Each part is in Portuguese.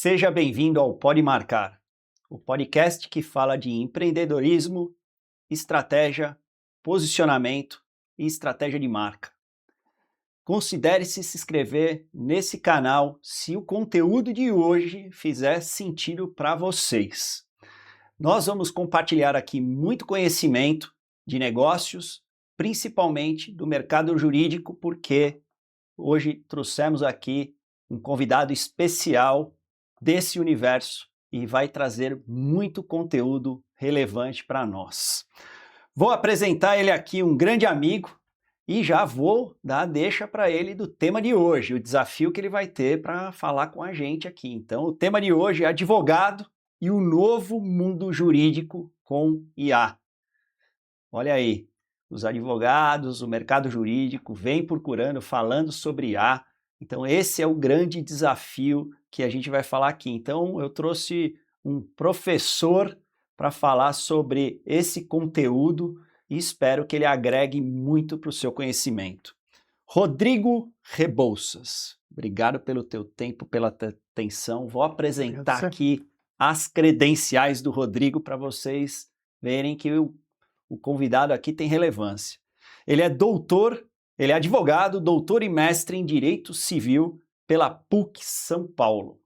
Seja bem-vindo ao Pode Marcar, o podcast que fala de empreendedorismo, estratégia, posicionamento e estratégia de marca. Considere-se se inscrever nesse canal se o conteúdo de hoje fizer sentido para vocês. Nós vamos compartilhar aqui muito conhecimento de negócios, principalmente do mercado jurídico, porque hoje trouxemos aqui um convidado especial desse universo e vai trazer muito conteúdo relevante para nós. Vou apresentar ele aqui, um grande amigo, e já vou dar a deixa para ele do tema de hoje, o desafio que ele vai ter para falar com a gente aqui. Então, o tema de hoje é advogado e o novo mundo jurídico com IA. Olha aí, os advogados, o mercado jurídico vem procurando, falando sobre IA. Então, esse é o grande desafio que a gente vai falar aqui. Então, eu trouxe um professor para falar sobre esse conteúdo e espero que ele agregue muito para o seu conhecimento. Rodrigo Rebouças, obrigado pelo teu tempo, pela atenção. Vou apresentar aqui as credenciais do Rodrigo para vocês verem que o convidado aqui tem relevância. Ele é doutor, ele é advogado, doutor e mestre em Direito Civil pela PUC São Paulo.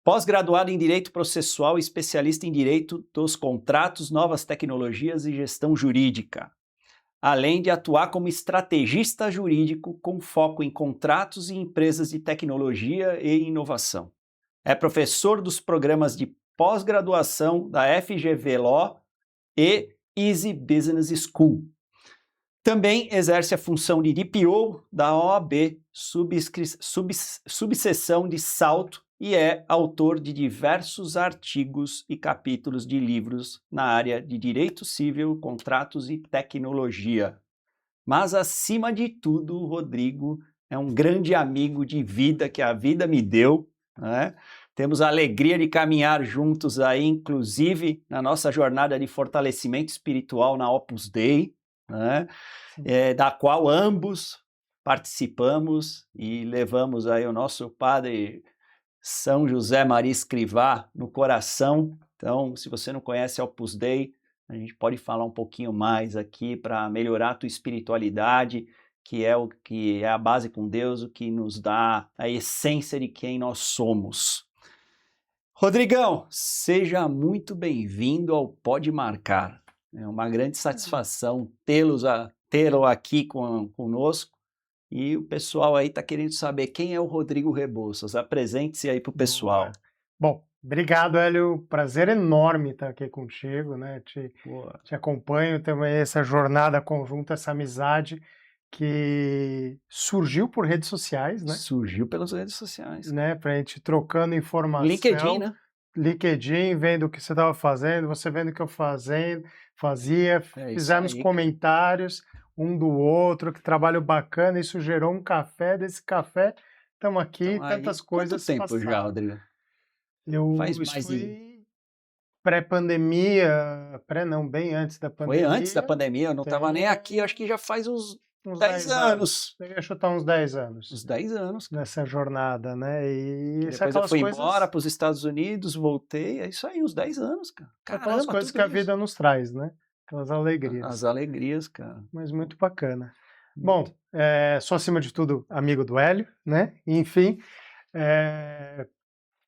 Pós-graduado em Direito Processual e especialista em Direito dos Contratos, Novas Tecnologias e Gestão Jurídica. Além de atuar como estrategista jurídico com foco em contratos e empresas de tecnologia e inovação. É professor dos programas de pós-graduação da FGV Law e Easy Business School. Também exerce a função de DPO da OAB, subseção de Salto, e é autor de diversos artigos e capítulos de livros na área de direito civil, contratos e tecnologia. Mas, acima de tudo, o Rodrigo é um grande amigo de vida que a vida me deu, né? Temos a alegria de caminhar juntos aí, inclusive na nossa jornada de fortalecimento espiritual na Opus Dei, né? Da qual ambos participamos e levamos aí o nosso padre São José Maria Escrivá no coração. Então, se você não conhece a Opus Dei, a gente pode falar um pouquinho mais aqui para melhorar a tua espiritualidade, que é a base com Deus, o que nos dá a essência de quem nós somos. Rodrigão, seja muito bem-vindo ao Pode Marcar. É uma grande satisfação tê-lo aqui conosco. E o pessoal aí está querendo saber quem é o Rodrigo Rebouças. Apresente-se aí para o pessoal. Bom, obrigado, Hélio. Prazer enorme estar aqui contigo, né? Te acompanho também, essa jornada conjunta, essa amizade que surgiu por redes sociais, né? Surgiu pelas redes sociais. Né? Pra gente trocando informação. LinkedIn, né? LinkedIn, vendo o que você estava fazendo, você vendo o que eu fazia, fizemos comentários um do outro, que trabalho bacana, isso gerou um café, desse café estamos aqui, então, tantas coisas passaram. Quanto tempo já, Rodrigo? Isso foi pré-pandemia, bem antes da pandemia. Foi antes da pandemia, eu não estava nem aqui, acho que já faz uns 10 anos. Eu ia chutar uns 10 anos. Uns 10 anos. Nessa jornada, né? E depois eu fui embora para os Estados Unidos, voltei, é isso aí, uns 10 anos, cara. Caramba, aquelas coisas que a vida nos traz, né? Aquelas alegrias. As alegrias, cara. Mas muito bacana. Bom, sou acima de tudo amigo do Hélio, né? Enfim,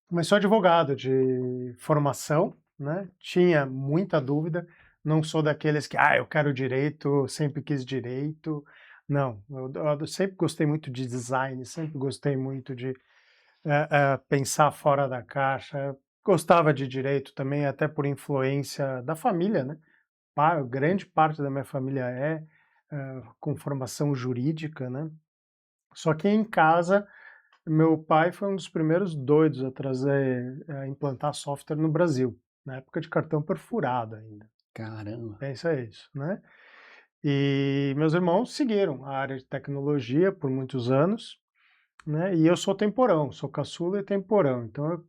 mas sou advogado de formação, né? Tinha muita dúvida, não sou daqueles que, eu quero direito, sempre quis direito. Não, eu sempre gostei muito de design, sempre gostei muito de pensar fora da caixa. Gostava de direito também, até por influência da família, né? Grande parte da minha família com formação jurídica, né? Só que em casa, meu pai foi um dos primeiros doidos a implantar software no Brasil, na época de cartão perfurado ainda. Caramba! Pensa isso, né? E meus irmãos seguiram a área de tecnologia por muitos anos, né? E eu sou temporão, sou caçula e temporão. Então eu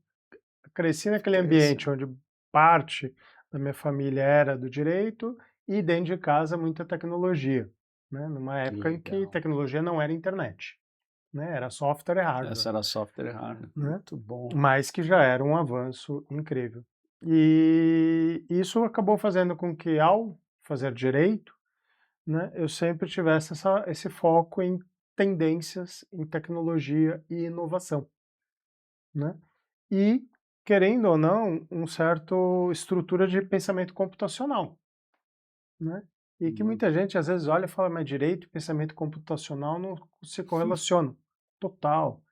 cresci naquele ambiente onde parte da minha família era do direito e dentro de casa muita tecnologia, né? Numa época em que tecnologia não era internet, né? Era software e hardware, Essa era software e hardware. né? Muito bom. Mas que já era um avanço incrível. E isso acabou fazendo com que, ao fazer direito, né, eu sempre tivesse esse foco em tendências, em tecnologia e inovação, né? E, querendo ou não, um certo estrutura de pensamento computacional, né? E que Hum, muita gente às vezes olha e fala, mas direito e pensamento computacional não se correlacionam. Total.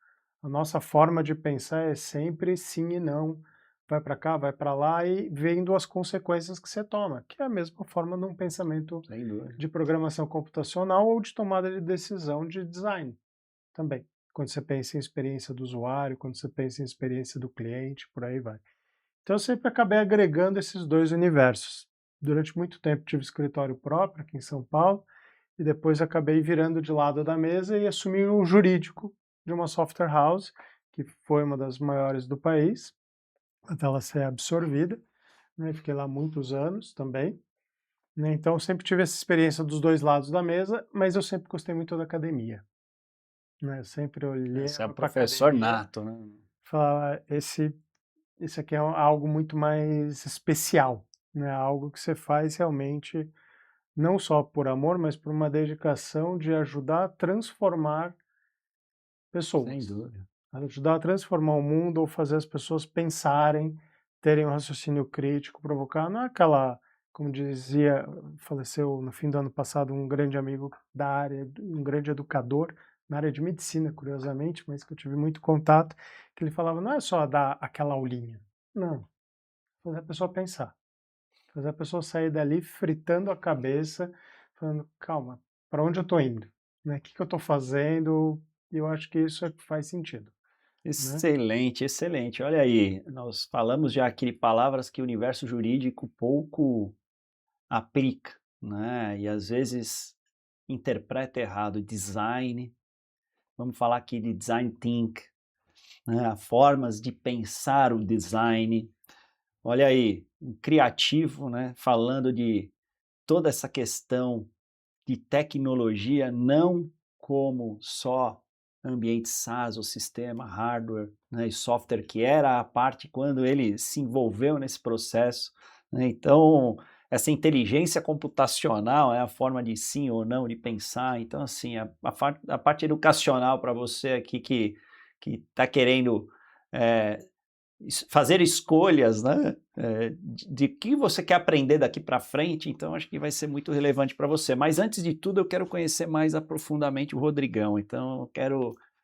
A nossa forma de pensar é sempre sim e não. Vai para cá, vai para lá e vendo as consequências que você toma, que é a mesma forma de um pensamento Sem dúvida. de programação computacional ou de tomada de decisão de design também. Quando você pensa em experiência do usuário, quando você pensa em experiência do cliente, por aí vai. Então eu sempre acabei agregando esses dois universos. Durante muito tempo tive escritório próprio aqui em São Paulo e depois acabei virando de lado da mesa e assumi o jurídico de uma software house, que foi uma das maiores do país, até ela ser absorvida, né? Fiquei lá muitos anos também, né? Então eu sempre tive essa experiência dos dois lados da mesa, mas eu sempre gostei muito da academia, né? Eu sempre Você é olhava para a professor academia nato, né? e falava, esse aqui é algo muito mais especial, né? Algo que você faz realmente não só por amor, mas por uma dedicação de ajudar a transformar Sem pessoas, dúvida. ajudar a transformar o mundo ou fazer as pessoas pensarem, terem um raciocínio crítico, provocar, não é aquela, como dizia, faleceu no fim do ano passado um grande amigo da área, um grande educador na área de medicina, curiosamente, mas que eu tive muito contato, que ele falava, não é só dar aquela aulinha, não, fazer a pessoa pensar, fazer a pessoa sair dali fritando a cabeça, falando, calma, para onde eu estou indo? Né? O que, que eu estou fazendo? E eu acho que isso é que faz sentido, né? Excelente, excelente. Olha aí, nós falamos já aqui de palavras que o universo jurídico pouco aplica, né? E às vezes interpreta errado. Design, vamos falar aqui de design thinking, né? Formas de pensar o design. Olha aí, um criativo, né? Falando de toda essa questão de tecnologia, não como só ambiente SaaS, o sistema, hardware, né, e software, que era a parte quando ele se envolveu nesse processo, né? Então, essa inteligência computacional é a forma de sim ou não de pensar. Então, assim, a parte educacional para você aqui que está querendo é, fazer escolhas, né, de que você quer aprender daqui para frente, então acho que vai ser muito relevante para você. Mas antes de tudo, eu quero conhecer mais aprofundadamente o Rodrigão. Então,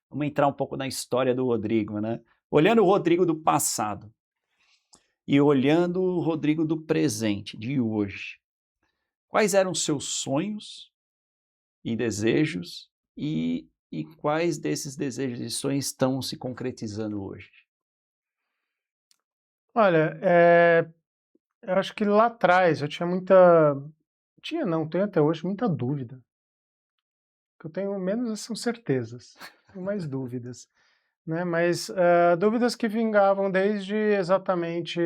vamos entrar um pouco na história do Rodrigo, né? Olhando o Rodrigo do passado e olhando o Rodrigo do presente, de hoje, quais eram os seus sonhos e desejos e quais desses desejos e sonhos estão se concretizando hoje? Olha, eu acho que lá atrás eu tinha tinha não, tenho até hoje muita dúvida. O que eu tenho menos são certezas, tenho mais dúvidas, né? Mas dúvidas que vingavam desde exatamente,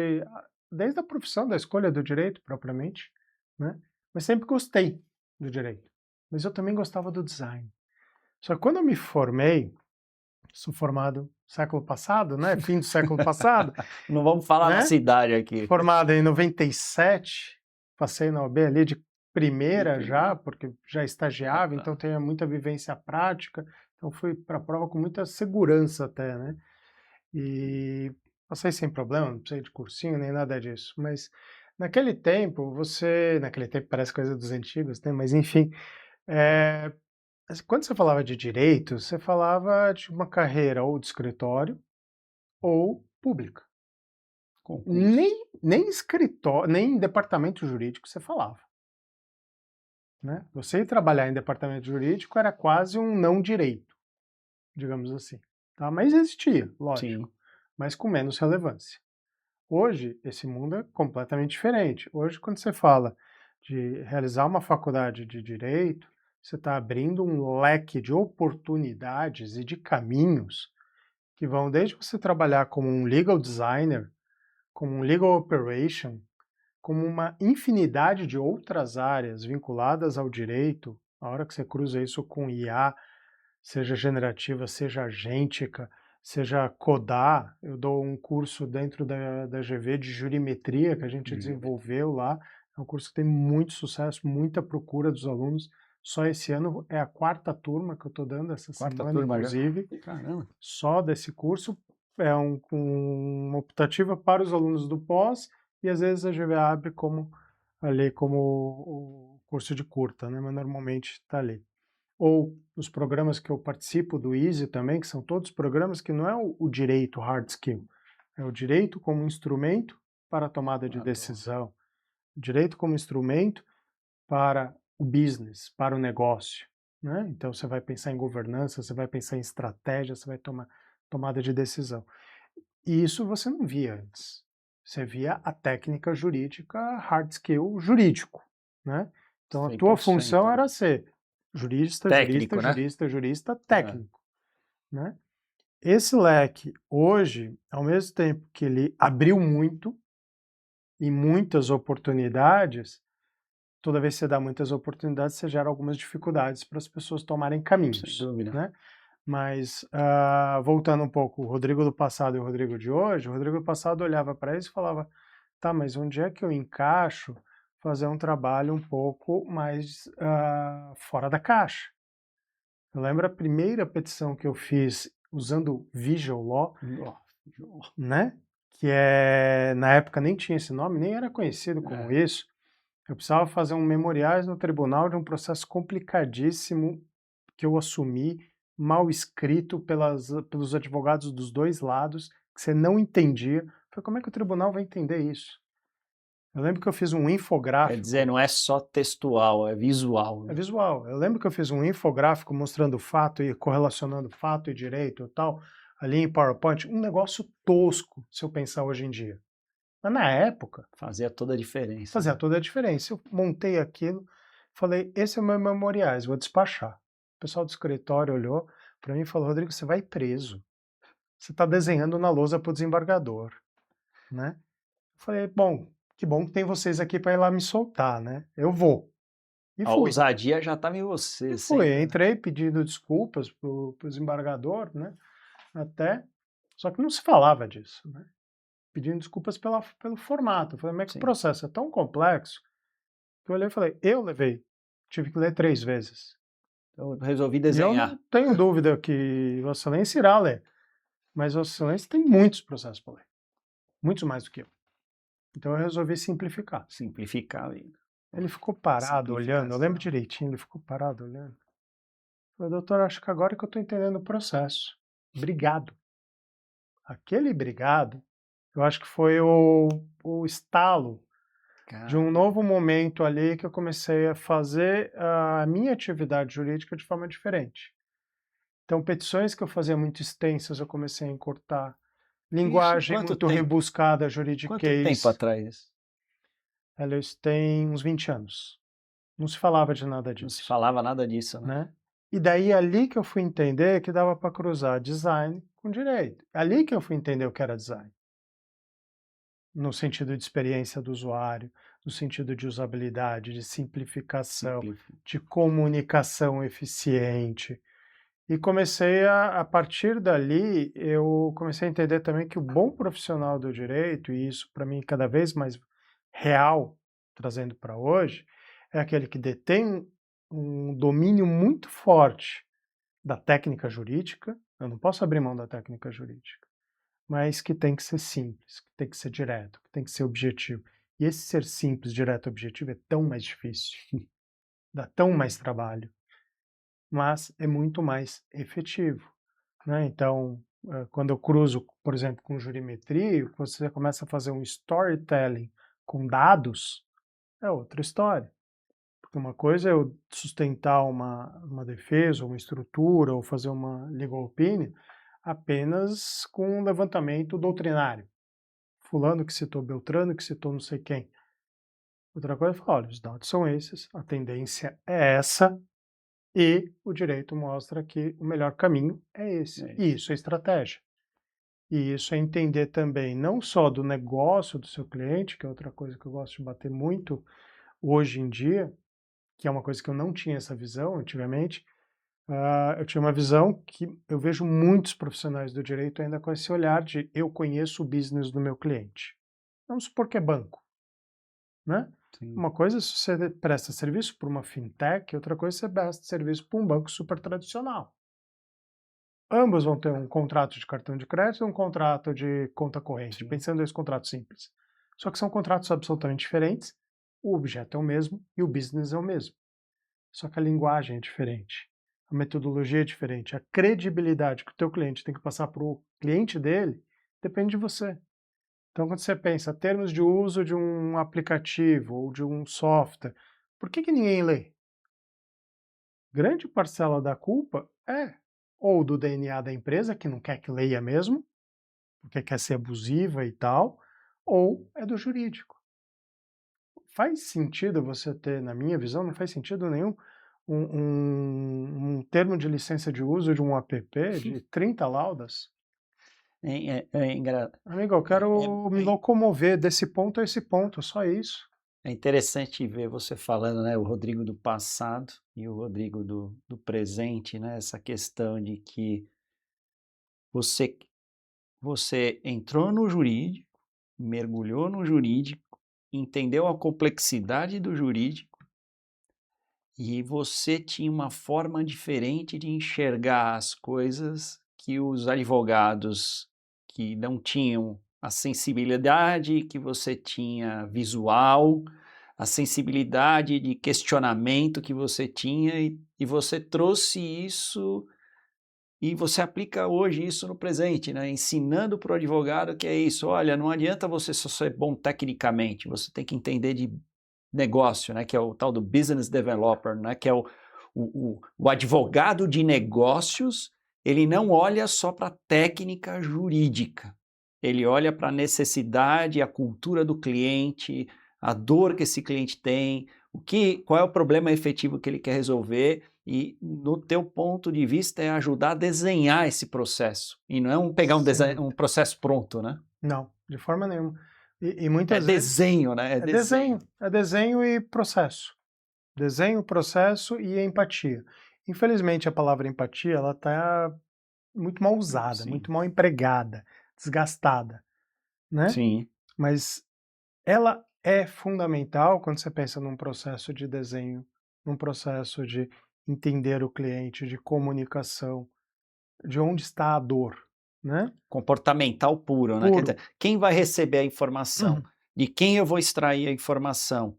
desde a profissão, da escolha do direito propriamente, né? Mas sempre gostei do direito. Mas eu também gostava do design. Só que quando eu me formei, sou formado século passado, né? Fim do século passado, Não vamos falar na né? cidade aqui. Formado em 97, passei na OAB ali de De primeira já, primeiro. porque já Ah, estagiava, então tá. tenho muita vivência prática, então fui para a prova com muita segurança até, né? E passei sem problema, não precisei de cursinho nem nada disso, mas naquele tempo, naquele tempo parece coisa dos antigos, né? Mas enfim, é, quando você falava de direito, você falava de uma carreira ou de escritório ou pública. Concurso. Nem escritório, nem em departamento jurídico você falava, né? Você ir trabalhar em departamento jurídico era quase um não direito, digamos assim, tá? Mas existia, lógico, Sim. mas com menos relevância. Hoje, esse mundo é completamente diferente. Hoje, quando você fala de realizar uma faculdade de direito, você está abrindo um leque de oportunidades e de caminhos que vão desde você trabalhar como um legal designer, como um legal operation, como uma infinidade de outras áreas vinculadas ao direito, a hora que você cruza isso com IA, seja generativa, seja agêntica, seja codar. Eu dou um curso dentro da GV de jurimetria que a gente desenvolveu lá. É um curso que tem muito sucesso, muita procura dos alunos. Só esse ano é a 4ª turma que eu estou dando, essa Quarta semana, turma já? inclusive. Caramba. Só desse curso. É uma optativa para os alunos do pós, e às vezes a GV abre como o curso de curta, né? Mas normalmente está ali. Ou os programas que eu participo do Easy também, que são todos programas que não é o direito hard skill, é o direito como instrumento para a tomada de decisão, o direito como instrumento para o business, para o negócio, né? Então você vai pensar em governança, você vai pensar em estratégia, você vai tomar tomada de decisão. E isso você não via antes. Você via a técnica jurídica hard skill jurídico, né? Então a tua 100%, função né? era ser jurista, jurista, Técnico, né? jurista, jurista, técnico, né? Esse leque hoje, ao mesmo tempo que ele abriu muito e muitas oportunidades, toda vez que você dá muitas oportunidades, você gera algumas dificuldades para as pessoas tomarem Sem caminhos, dúvida. né? Mas, voltando um pouco, o Rodrigo do passado e o Rodrigo de hoje, o Rodrigo do passado olhava para isso e falava, tá, mas onde é que eu encaixo fazer um trabalho um pouco mais fora da caixa? Eu lembro a primeira petição que eu fiz usando Visual Law, né? Que na época nem tinha esse nome, nem era conhecido como isso. Eu precisava fazer um memoriais no tribunal de um processo complicadíssimo que eu assumi, mal escrito pelos advogados dos dois lados, que você não entendia. Eu falei, como é que o tribunal vai entender isso? Eu lembro que eu fiz um infográfico. Quer dizer, não é só textual, é visual. É visual. Eu lembro que eu fiz um infográfico mostrando fato e correlacionando fato e direito e tal, ali em PowerPoint, um negócio tosco, se eu pensar hoje em dia. Mas na época, Fazia toda a diferença. fazia toda a diferença. Eu montei aquilo, falei, esse é o meu memoriais, vou despachar. O pessoal do escritório olhou para mim e falou, Rodrigo, você vai preso. Você está desenhando na lousa para o desembargador, né? Eu falei, bom, que bom que tem vocês aqui para ir lá me soltar, né? Eu vou. E A fui. ousadia já estava em você, E fui. sempre. Entrei pedindo desculpas pro desembargador, né? Até. Só que não se falava disso, né? Pedindo desculpas pelo formato. Eu falei, mas é que o Sim. processo é tão complexo que eu olhei e falei, eu levei. Tive que ler 3 vezes. Eu resolvi E eu desenhar. não tenho dúvida que Vossa Excelência irá ler. Mas Vossa Excelência tem muitos processos para ler. Muitos mais do que eu. Então eu resolvi simplificar. Simplificar ainda. Ele ficou parado olhando, eu lembro direitinho, ele ficou parado olhando. Eu falei, doutor, acho que agora que eu estou entendendo o processo. Obrigado. Aquele obrigado, eu acho que foi o estalo de um novo momento ali que eu comecei a fazer a minha atividade jurídica de forma diferente. Então, petições que eu fazia muito extensas, eu comecei a encurtar. Linguagem quanto muito tempo? rebuscada, Quanto juridiquês. tempo atrás? Ela tem uns 20 anos. Não se falava de nada Não disso, se falava nada disso, né? né? E daí ali que eu fui entender que dava para cruzar design com direito. Ali que eu fui entender o que era design. No sentido de experiência do usuário, no sentido de usabilidade, de simplificação, de comunicação eficiente. E comecei a partir dali, eu comecei a entender também que o bom profissional do direito, e isso para mim cada vez mais real, trazendo para hoje, é aquele que detém um domínio muito forte da técnica jurídica. Eu não posso abrir mão da técnica jurídica, mas que tem que ser simples, que tem que ser direto, que tem que ser objetivo. E esse ser simples, direto, objetivo é tão mais difícil, dá tão mais trabalho, mas é muito mais efetivo, né? Então, quando eu cruzo, por exemplo, com jurimetria, você começa a fazer um storytelling com dados, é outra história. Porque uma coisa é eu sustentar uma defesa, uma estrutura, ou fazer uma legal opinion apenas com um levantamento doutrinário. Fulano que citou Beltrano, que citou não sei quem. Outra coisa é falar, olha, os dados são esses, a tendência é essa, e o direito mostra que o melhor caminho é esse. E isso é estratégia. E isso é entender também não só do negócio do seu cliente, que é outra coisa que eu gosto de bater muito hoje em dia, que é uma coisa que eu não tinha essa visão antigamente, eu tinha uma visão que eu vejo muitos profissionais do direito ainda com esse olhar de eu conheço o business do meu cliente. Vamos supor que é banco, né? Sim. Uma coisa é se você presta serviço para uma fintech, outra coisa é você presta serviço para um banco super tradicional. Ambos vão ter um contrato de cartão de crédito e um contrato de conta corrente, Sim. pensando em dois contratos simples. Só que são contratos absolutamente diferentes, o objeto é o mesmo e o business é o mesmo. Só que a linguagem é diferente, a metodologia é diferente, a credibilidade que o teu cliente tem que passar para o cliente dele depende de você. Então, quando você pensa termos de uso de um aplicativo ou de um software, por que que ninguém lê? Grande parcela da culpa é ou do DNA da empresa, que não quer que leia mesmo, porque quer ser abusiva e tal, ou é do jurídico. Faz sentido você ter, na minha visão, não faz sentido nenhum, um termo de licença de uso de um app de 30 laudas? É, Amigo, eu é, quero me é, locomover desse ponto a esse ponto, só isso. é interessante ver você falando, né, o Rodrigo do passado e o Rodrigo do presente, né, essa questão de que você, você entrou no jurídico, mergulhou no jurídico, entendeu a complexidade do jurídico e você tinha uma forma diferente de enxergar as coisas que os advogados que não tinham a sensibilidade que você tinha visual, a sensibilidade de questionamento que você tinha e você trouxe isso e você aplica hoje isso no presente, né? Ensinando para o advogado que é isso, olha, não adianta você só ser bom tecnicamente, você tem que entender de negócio, né? Que é o tal do business developer, né? Que é o advogado de negócios, ele não olha só para a técnica jurídica, ele olha para a necessidade, a cultura do cliente, a dor que esse cliente tem, qual é o problema efetivo que ele quer resolver e, no teu ponto de vista, é ajudar a desenhar esse processo e não é pegar Sem um dúvida. processo pronto, né? Não, de forma nenhuma. E É muitas vezes desenho, né? É desenho. é desenho e processo. Desenho, processo e empatia. Infelizmente, a palavra empatia, ela está muito mal usada, Sim, muito mal empregada, desgastada, né? sim. Mas ela é fundamental quando você pensa num processo de desenho, num processo de entender o cliente, de comunicação, de onde está a dor, né? Comportamental puro, né? Quer Puro. dizer, quem vai receber a informação? Uhum. De quem eu vou extrair a informação?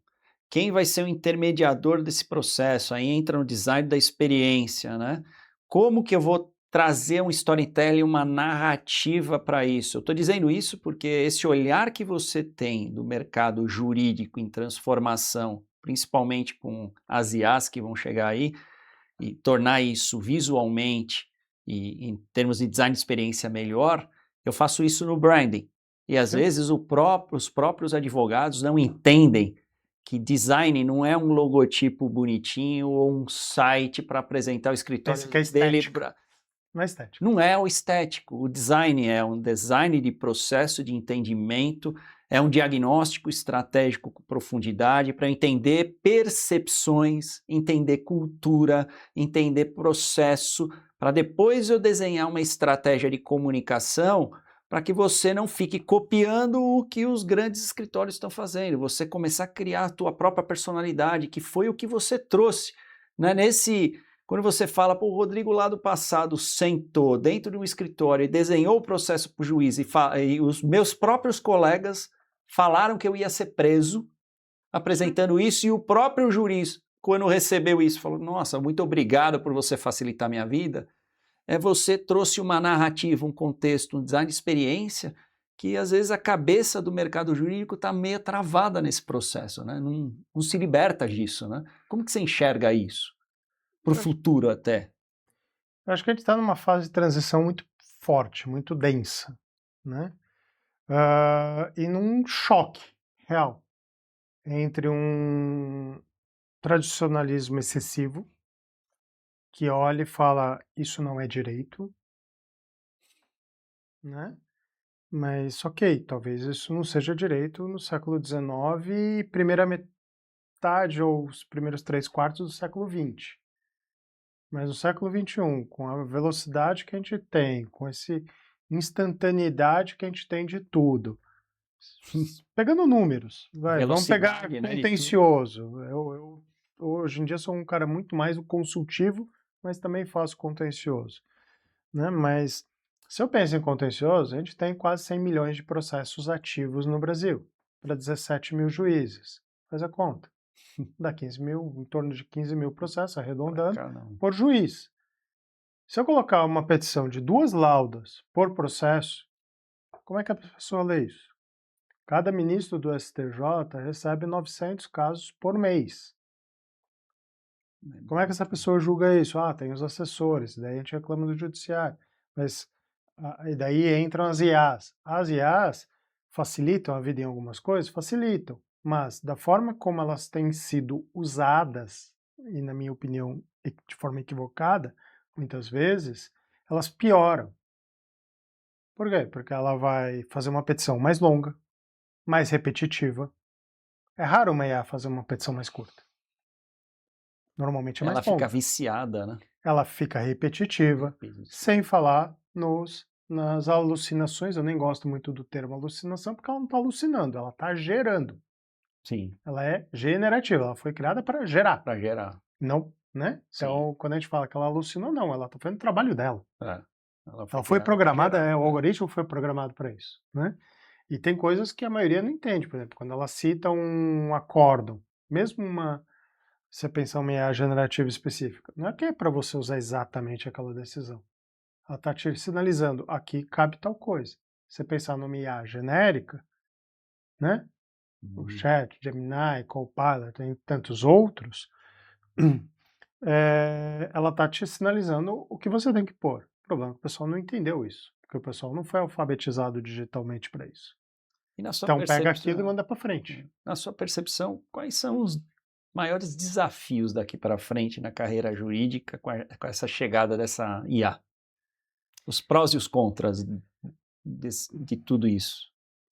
Quem vai ser o intermediador desse processo? Aí entra no design da experiência, né? Como que eu vou trazer um storytelling, uma narrativa para isso? Eu estou dizendo isso porque esse olhar que você tem do mercado jurídico em transformação, principalmente com as IAs que vão chegar aí, e tornar isso visualmente e em termos de design de experiência melhor, eu faço isso no branding. E às Sim. vezes os próprios advogados não entendem que design não é um logotipo bonitinho ou um site para apresentar o Pensa escritório que é dele. estética, não é estética. Não é o estético. O design é um design de processo de entendimento, é um diagnóstico estratégico com profundidade para entender percepções, entender cultura, entender processo, para depois eu desenhar uma estratégia de comunicação para que você não fique copiando o que os grandes escritórios estão fazendo, você começar a criar a tua própria personalidade, que foi o que você trouxe, né? Quando você fala, pô, o Rodrigo lá do passado sentou dentro de um escritório e desenhou o processo para o juiz e os meus próprios colegas falaram que eu ia ser preso Sim. apresentando isso e o próprio juiz, quando recebeu isso, falou, nossa, muito obrigado por você facilitar minha vida, você trouxe uma narrativa, um contexto, um design de experiência que às vezes a cabeça do mercado jurídico está meio travada nesse processo, né? Não se liberta disso, né? Como que você enxerga isso? Para o Eu acho, futuro até. eu acho que a gente está numa fase de transição muito forte, muito densa, né? E num choque real entre um tradicionalismo excessivo, que olha e fala, isso não é direito, né? Mas ok, talvez isso não seja direito no século XIX e primeira metade ou os primeiros 3/4 do século XX. Mas no século XXI, com a velocidade que a gente tem, com essa instantaneidade que a gente tem de tudo, pegando números, vamos pegar Velocidade, né, de tudo. contencioso. Eu, hoje em dia sou um cara muito mais do consultivo, mas também faço contencioso, né? Mas se eu penso em contencioso, a gente tem quase 100 milhões de processos ativos no Brasil, para 17 mil juízes. Faz a conta. Dá 15 mil, em torno de 15 mil processos, arredondando, por juiz. Se eu colocar uma petição de 2 laudas por processo, como é que a pessoa lê isso? Cada ministro do STJ recebe 900 casos por mês. Como é que essa pessoa julga isso? Ah, tem os assessores, daí a gente reclama do judiciário. Mas e daí entram as IAs. As IAs facilitam a vida em algumas coisas? Facilitam. Mas da forma como elas têm sido usadas, e na minha opinião de forma equivocada, muitas vezes, elas pioram. Por quê? Porque ela vai fazer uma petição mais longa, mais repetitiva. É raro uma IA fazer uma petição mais curta. Normalmente é mais Ela longa. fica viciada, né? Ela fica repetitiva, sem falar nas alucinações. Eu nem gosto muito do termo alucinação, porque ela não está alucinando, ela está gerando. Sim. Ela é generativa, ela foi criada para gerar. Para gerar. Não, né? Então, quando a gente fala que ela alucinou, não, ela está fazendo o trabalho dela. Ela foi programada, o algoritmo foi programado para isso, né? E tem coisas que a maioria não entende, por exemplo, quando ela cita um acórdão, mesmo você pensar uma IA generativa específica, não é que é para você usar exatamente aquela decisão. Ela está te sinalizando, aqui cabe tal coisa. Você pensar numa IA genérica, né? O Chat, Gemini, Copilot, tem tantos outros, ela está te sinalizando o que você tem que pôr. O problema é que o pessoal não entendeu isso, porque o pessoal não foi alfabetizado digitalmente para isso. Então pega aquilo e manda para frente. Na sua percepção, quais são os maiores desafios daqui para frente na carreira jurídica com essa chegada dessa IA? Os prós e os contras de tudo isso.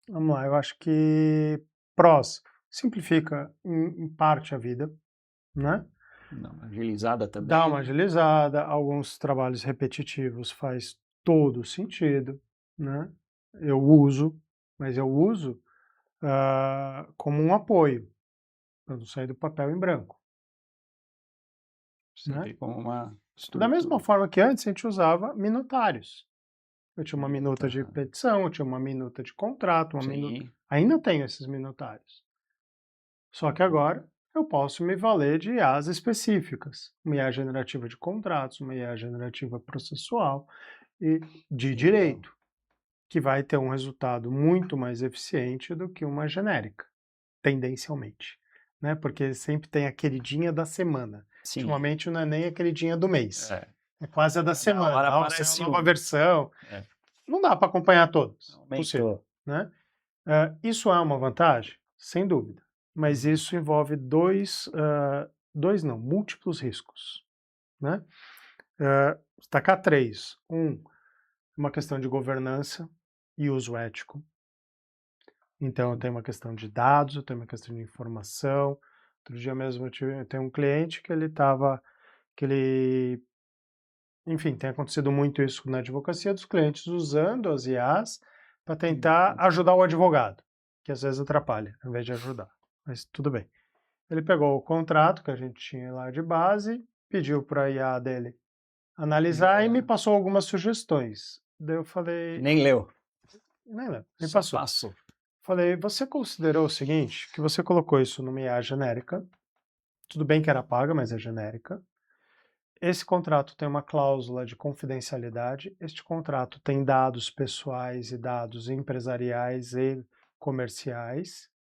Vamos lá, eu acho que prós, simplifica em parte a vida, né? Agilizada também. Dá uma agilizada, alguns trabalhos repetitivos faz todo sentido, né? Eu uso, mas eu uso como um apoio, para não sair do papel em branco. Sempre como uma Da mesma forma que antes a gente usava minutários. Eu tinha uma minuta de petição, eu tinha uma minuta de contrato, ainda tenho esses minutários. Só que agora eu posso me valer de IAs específicas, uma IA generativa de contratos, uma IA generativa processual e de direito, que vai ter um resultado muito mais eficiente do que uma genérica, tendencialmente, né? Porque sempre tem a queridinha da semana. Sim. Ultimamente não é nem a queridinha do mês. É quase a da semana. Aparece uma nova versão. Não dá para acompanhar todas. Possível, né? Isso é uma vantagem? Sem dúvida. Mas isso envolve múltiplos riscos, né? Destacar 3. Uma questão de governança e uso ético. Então, eu tenho uma questão de dados, eu tenho uma questão de informação. Outro dia mesmo eu tenho um cliente enfim, tem acontecido muito isso na advocacia dos clientes usando as IAs para tentar ajudar o advogado, que às vezes atrapalha, ao invés de ajudar. Mas tudo bem. Ele pegou o contrato que a gente tinha lá de base, pediu para a IA dele analisar e me passou algumas sugestões. Daí eu falei... Nem leu. Nem leu, me passou. Falei, você considerou o seguinte, que você colocou isso numa IA genérica, tudo bem que era paga, mas é genérica. Esse contrato tem uma cláusula de confidencialidade, este contrato tem dados pessoais e dados empresariais e comerciais,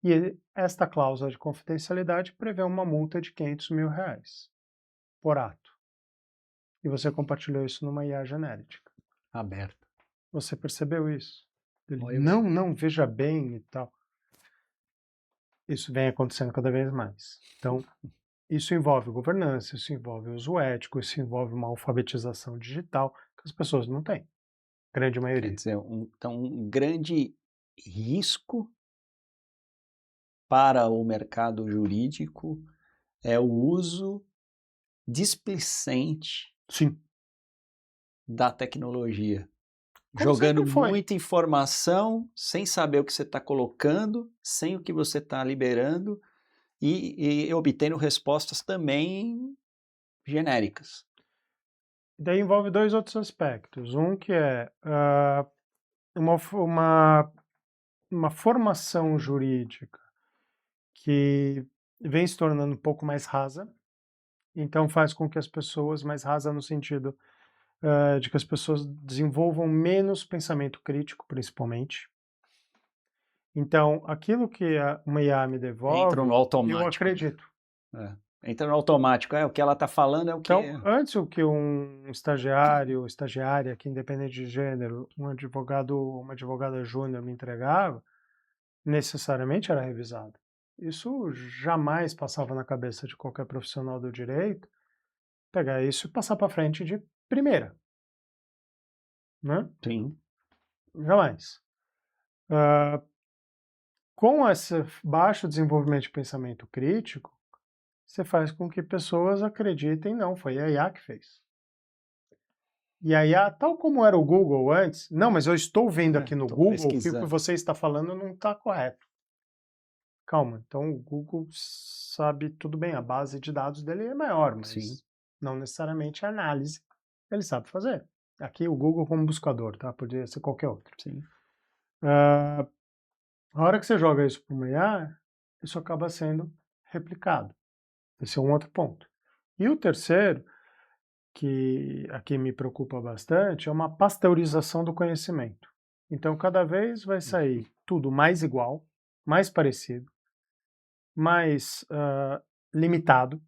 e esta cláusula de confidencialidade prevê uma multa de R$500 mil por ato. E você compartilhou isso numa IA genérica. Aberta. Você percebeu isso? Ele, não, veja bem e tal. Isso vem acontecendo cada vez mais. Então, isso envolve governança, isso envolve uso ético, isso envolve uma alfabetização digital que as pessoas não têm. Grande maioria. Quer dizer, um grande risco para o mercado jurídico é o uso displicente Sim. da tecnologia. Como Jogando sempre foi. muita informação, sem saber o que você está colocando, sem o que você está liberando, e obtendo respostas também genéricas. Daí envolve 2 outros aspectos. Um que é uma formação jurídica que vem se tornando um pouco mais rasa, então faz com que as pessoas, mais rasa no sentido de que as pessoas desenvolvam menos pensamento crítico, principalmente. Então, aquilo que uma IA me Entram no devolve, eu automático. acredito. Entra no automático. O que ela está falando é o que... Então, antes o que um estagiário, estagiária, que independente de gênero, um advogado, uma advogada júnior me entregava, necessariamente era revisado. Isso jamais passava na cabeça de qualquer profissional do direito, pegar isso e passar para frente de primeira, né? Sim. Jamais. Com esse baixo desenvolvimento de pensamento crítico, você faz com que pessoas acreditem, não, foi a IA que fez. E a IA, tal como era o Google antes, não, mas eu estou vendo aqui no Tô Google que o que pesquisando. você está falando não está correto. Calma, então o Google sabe tudo bem, a base de dados dele é maior, mas Sim. não necessariamente a análise ele sabe fazer. Aqui o Google como buscador, tá? Poderia ser qualquer outro. Sim. A hora que você joga isso para uma IA, isso acaba sendo replicado. Esse é um outro ponto. E o terceiro, que aqui me preocupa bastante, é uma pasteurização do conhecimento. Então, cada vez vai sair tudo mais igual, mais parecido, mais limitado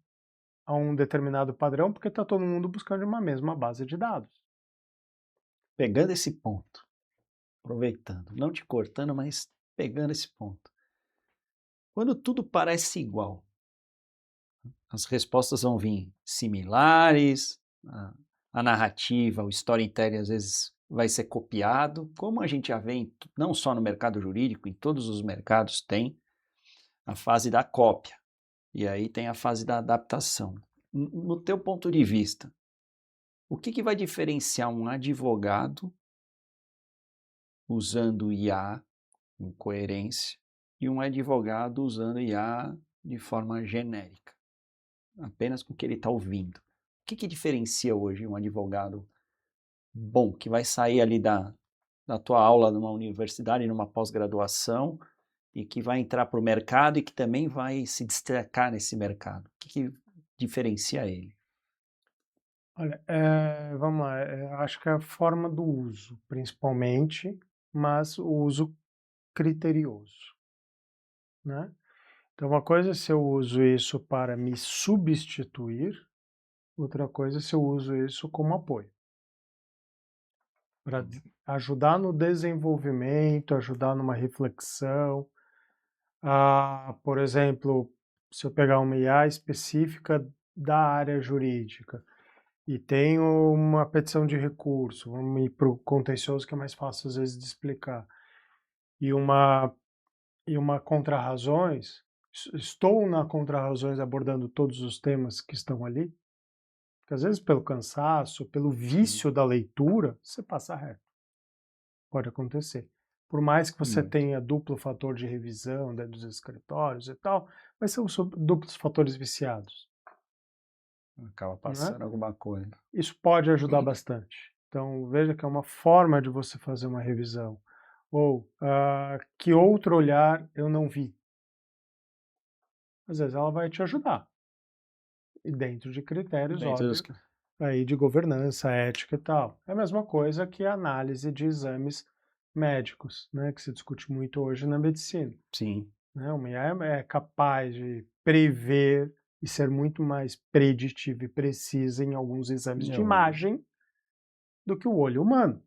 a um determinado padrão, porque está todo mundo buscando uma mesma base de dados. Pegando esse ponto, aproveitando, não te cortando, mas pegando esse ponto. Quando tudo parece igual, as respostas vão vir similares, a narrativa, o storytelling às vezes vai ser copiado, como a gente já vê não só no mercado jurídico, em todos os mercados tem a fase da cópia, e aí tem a fase da adaptação. No teu ponto de vista, o que vai diferenciar um advogado usando IA com coerência e um advogado usando IA de forma genérica, apenas com o que ele está ouvindo? O que diferencia hoje um advogado bom, que vai sair ali da tua aula numa universidade, numa pós-graduação, e que vai entrar para o mercado e que também vai se destacar nesse mercado? O que diferencia ele? Olha, vamos lá, acho que é a forma do uso, principalmente, mas o uso criterioso, né? Então, uma coisa é se eu uso isso para me substituir, outra coisa é se eu uso isso como apoio. Para ajudar no desenvolvimento, ajudar numa reflexão. Por exemplo, se eu pegar uma IA específica da área jurídica e tenho uma petição de recurso, vamos ir para o contencioso que é mais fácil às vezes de explicar, e uma contrarrazões, estou na contrarrazões abordando todos os temas que estão ali, porque às vezes pelo cansaço, pelo vício da leitura, você passa reto. Pode acontecer. Por mais que você tenha duplo fator de revisão dentro dos escritórios e tal, mas são duplos fatores viciados. Acaba passando alguma coisa. Isso pode ajudar bastante. Então, veja que é uma forma de você fazer uma revisão. Ou, que outro olhar eu não vi? Às vezes ela vai te ajudar. E dentro de critérios, óbvio, aí de governança, ética e tal. É a mesma coisa que a análise de exames médicos, né, que se discute muito hoje na medicina. Sim. Né? Uma IA é capaz de prever e ser muito mais preditiva e precisa em alguns exames de imagem do que o olho humano.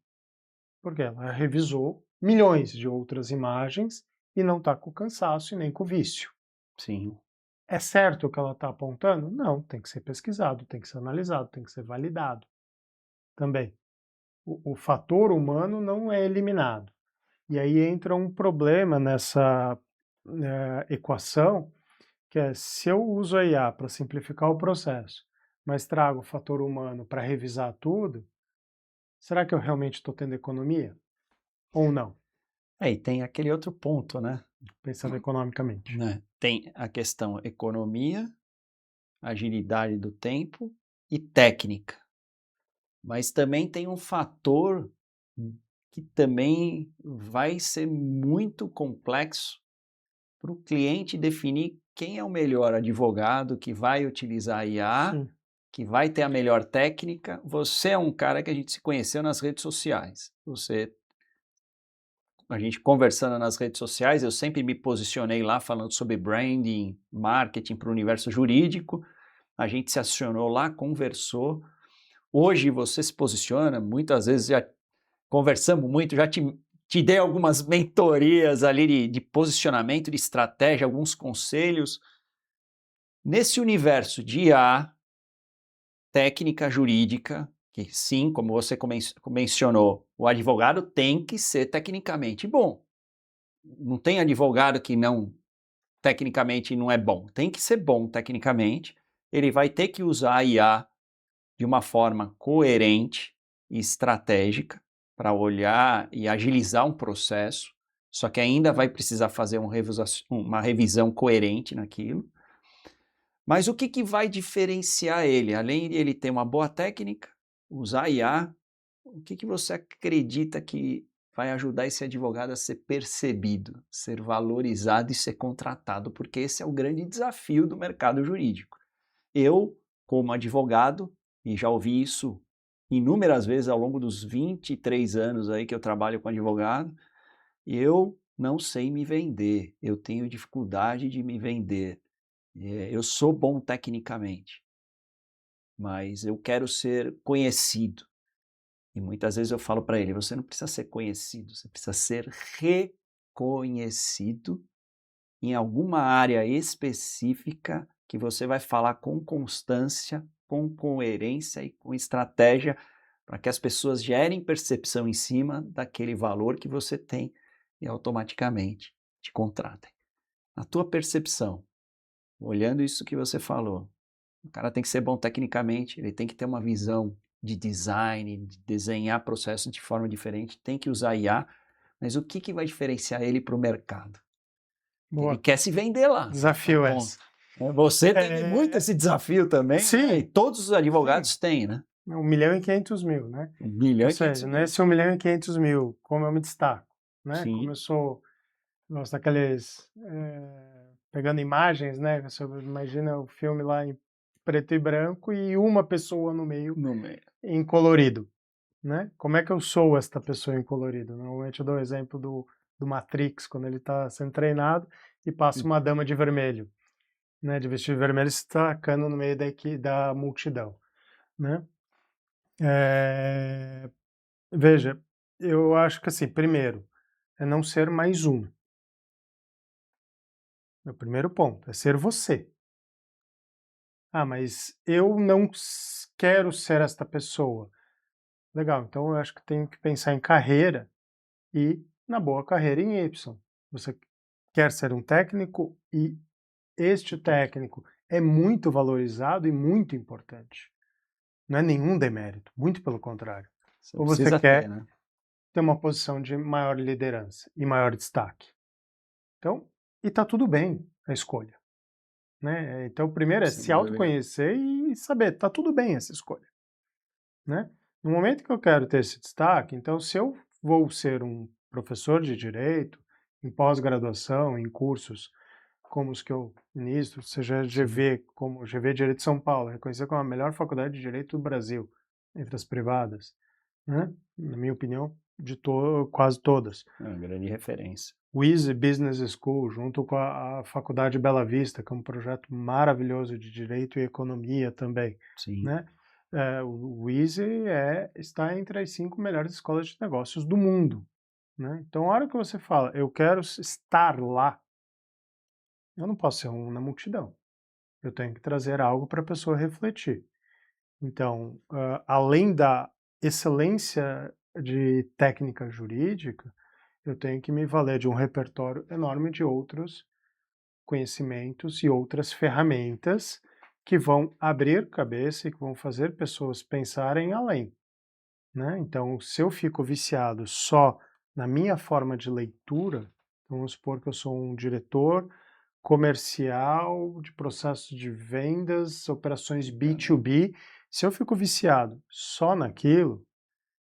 Porque ela revisou milhões de outras imagens e não está com cansaço e nem com vício. Sim. É certo o que ela está apontando? Não, tem que ser pesquisado, tem que ser analisado, tem que ser validado também. O fator humano não é eliminado. E aí entra um problema nessa equação, que é se eu uso a IA para simplificar o processo, mas trago o fator humano para revisar tudo, será que eu realmente estou tendo economia? Ou não? E tem aquele outro ponto, né? Pensando economicamente. Tem a questão economia, agilidade do tempo e técnica. Mas também tem um fator que também vai ser muito complexo para o cliente definir quem é o melhor advogado que vai utilizar a IA, Sim, que vai ter a melhor técnica. Você é um cara que a gente se conheceu nas redes sociais. A gente conversando nas redes sociais, eu sempre me posicionei lá falando sobre branding, marketing para o universo jurídico. A gente se acionou lá, conversou. Hoje você se posiciona, muitas vezes já conversamos muito, já te dei algumas mentorias ali de posicionamento, de estratégia, alguns conselhos. Nesse universo de IA, técnica jurídica, que sim, como você mencionou, o advogado tem que ser tecnicamente bom. Não tem advogado que não, tecnicamente, não é bom. Tem que ser bom tecnicamente. Ele vai ter que usar a IA de uma forma coerente e estratégica para olhar e agilizar um processo, só que ainda vai precisar fazer uma revisão coerente naquilo. Mas o que vai diferenciar ele? Além de ele ter uma boa técnica, usar IA, o que você acredita que vai ajudar esse advogado a ser percebido, ser valorizado e ser contratado? Porque esse é o grande desafio do mercado jurídico. Eu, como advogado, e já ouvi isso inúmeras vezes ao longo dos 23 anos aí que eu trabalho com advogado, eu não sei me vender, eu tenho dificuldade de me vender. Eu sou bom tecnicamente, mas eu quero ser conhecido. E muitas vezes eu falo para ele: você não precisa ser conhecido, você precisa ser reconhecido em alguma área específica que você vai falar com constância, com coerência e com estratégia para que as pessoas gerem percepção em cima daquele valor que você tem e automaticamente te contratem. Na tua percepção, olhando isso que você falou, o cara tem que ser bom tecnicamente, ele tem que ter uma visão de design, de desenhar processos de forma diferente, tem que usar IA, mas o que vai diferenciar ele para o mercado? Ele boa. quer se vender lá. Tá Desafio bom. essa. Você teve muito esse desafio também, né? E Sim, todos os sim. advogados têm, né? 1.500.000, né? 1 milhão Ou e 500 seja, mil. nesse 1.500.000, como eu me destaco, né? Como eu Sim, gosto daqueles, pegando imagens, né? Você imagina o filme lá em preto e branco e uma pessoa no meio no meio. em colorido, né? Como é que eu sou esta pessoa em colorido? Normalmente eu dou o exemplo do Matrix, quando ele está sendo treinado e passa uma dama de vermelho, né? De vestido vermelho se destacando no meio da multidão, né? Veja, eu acho que assim, primeiro, é não ser mais um. Meu primeiro ponto é ser você. Ah, mas eu não quero ser esta pessoa. Legal, então eu acho que tenho que pensar em carreira e na boa carreira em Y. Você quer ser um técnico e este técnico é muito valorizado e muito importante. Não é nenhum demérito, muito pelo contrário. Você Ou você precisa ter, quer né? ter uma posição de maior liderança e maior destaque. Então, e tá tudo bem a escolha, né? Então, primeiro é Sem se dúvida. autoconhecer e saber, tá tudo bem essa escolha, né? No momento que eu quero ter esse destaque, então se eu vou ser um professor de direito, em pós-graduação, em cursos como os que eu ministro, seja Sim. GV, como GV Direito de São Paulo, reconhecida como a melhor faculdade de direito do Brasil, entre as privadas, né? Na minha opinião, quase todas. É uma grande referência. O Easy Business School, junto com a Faculdade Bela Vista, que é um projeto maravilhoso de direito e economia também, Sim. né? O Easy está entre as 5 melhores escolas de negócios do mundo, né? Então, a hora que você fala, eu quero estar lá, eu não posso ser um na multidão. Eu tenho que trazer algo para a pessoa refletir. Então, além da excelência de técnica jurídica, eu tenho que me valer de um repertório enorme de outros conhecimentos e outras ferramentas que vão abrir cabeça e que vão fazer pessoas pensarem além, né? Então, se eu fico viciado só na minha forma de leitura, vamos supor que eu sou um diretor comercial de processos de vendas, operações B2B, se eu fico viciado só naquilo,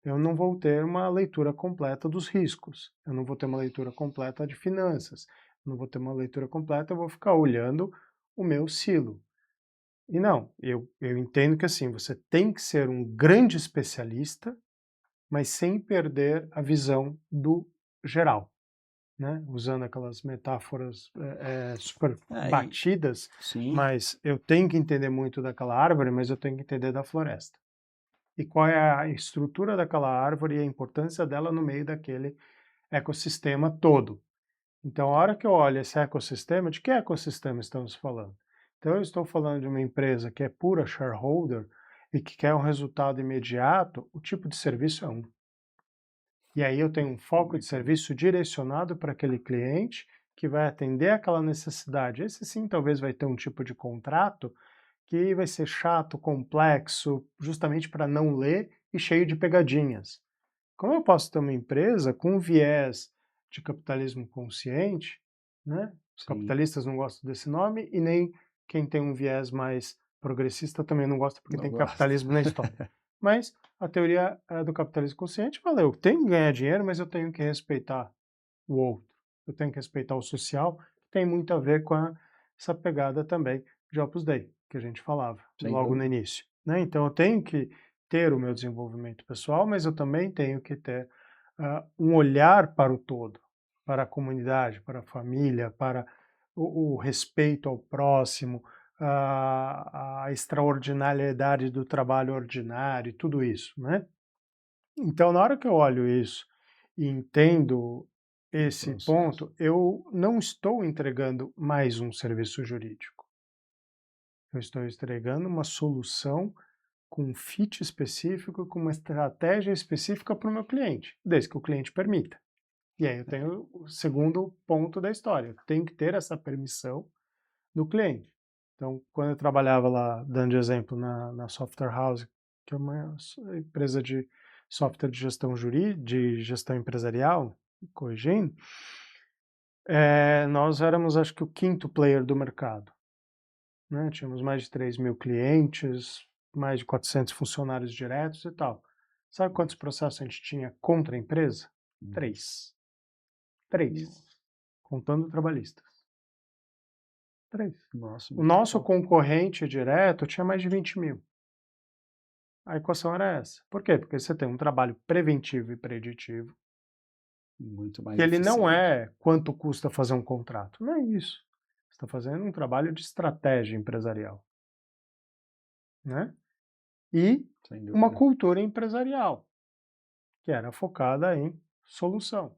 eu não vou ter uma leitura completa dos riscos, eu não vou ter uma leitura completa de finanças, não vou ter uma leitura completa, eu vou ficar olhando o meu silo. E não, eu entendo que assim, você tem que ser um grande especialista, mas sem perder a visão do geral, né? Usando aquelas metáforas super E, batidas, sim, mas eu tenho que entender muito daquela árvore, mas eu tenho que entender da floresta. E qual é a estrutura daquela árvore e a importância dela no meio daquele ecossistema todo. Então, a hora que eu olho esse ecossistema, de que ecossistema estamos falando? Então, eu estou falando de uma empresa que é pura shareholder e que quer um resultado imediato, o tipo de serviço é um. E aí eu tenho um foco de serviço direcionado para aquele cliente que vai atender aquela necessidade. Esse sim talvez vai ter um tipo de contrato que vai ser chato, complexo, justamente para não ler e cheio de pegadinhas. Como eu posso ter uma empresa com um viés de capitalismo consciente, né? Os sim, capitalistas não gostam desse nome e nem quem tem um viés mais progressista também não gosta porque não tem gosto. capitalismo na história. Mas a teoria do capitalismo consciente valeu. Eu tenho que ganhar dinheiro, mas eu tenho que respeitar o outro. Eu tenho que respeitar o social, que tem muito a ver com essa pegada também de Opus Dei, que a gente falava Sem logo no dúvida. início, né? Então eu tenho que ter o meu desenvolvimento pessoal, mas eu também tenho que ter um olhar para o todo, para a comunidade, para a família, para o respeito ao próximo, a extraordinariedade do trabalho ordinário, tudo isso, né? Então, na hora que eu olho isso e entendo O esse processo. ponto, eu não estou entregando mais um serviço jurídico. Eu estou entregando uma solução com um fit específico, com uma estratégia específica para o meu cliente, desde que o cliente permita. E aí eu tenho o segundo ponto da história. Eu tenho que ter essa permissão do cliente. Então, quando eu trabalhava lá, dando de exemplo, na Software House, que é uma empresa de software de gestão jurídica, de gestão empresarial, corrigindo, nós éramos, acho que, o quinto player do mercado, né? Tínhamos mais de 3.000 clientes, mais de 400 funcionários diretos e tal. Sabe quantos processos a gente tinha contra a empresa? Uhum. Três. Três. Nossa, Contando trabalhistas. Três. nossa, O muito nosso pouco. concorrente direto tinha mais de 20 mil. A equação era essa. Por quê? Porque você tem um trabalho preventivo e preditivo, Muito que mais ele não eficiente. é quanto custa fazer um contrato. Não é isso. Você está fazendo um trabalho de estratégia empresarial, né? E Sem uma dúvida. cultura empresarial, que era focada em solução.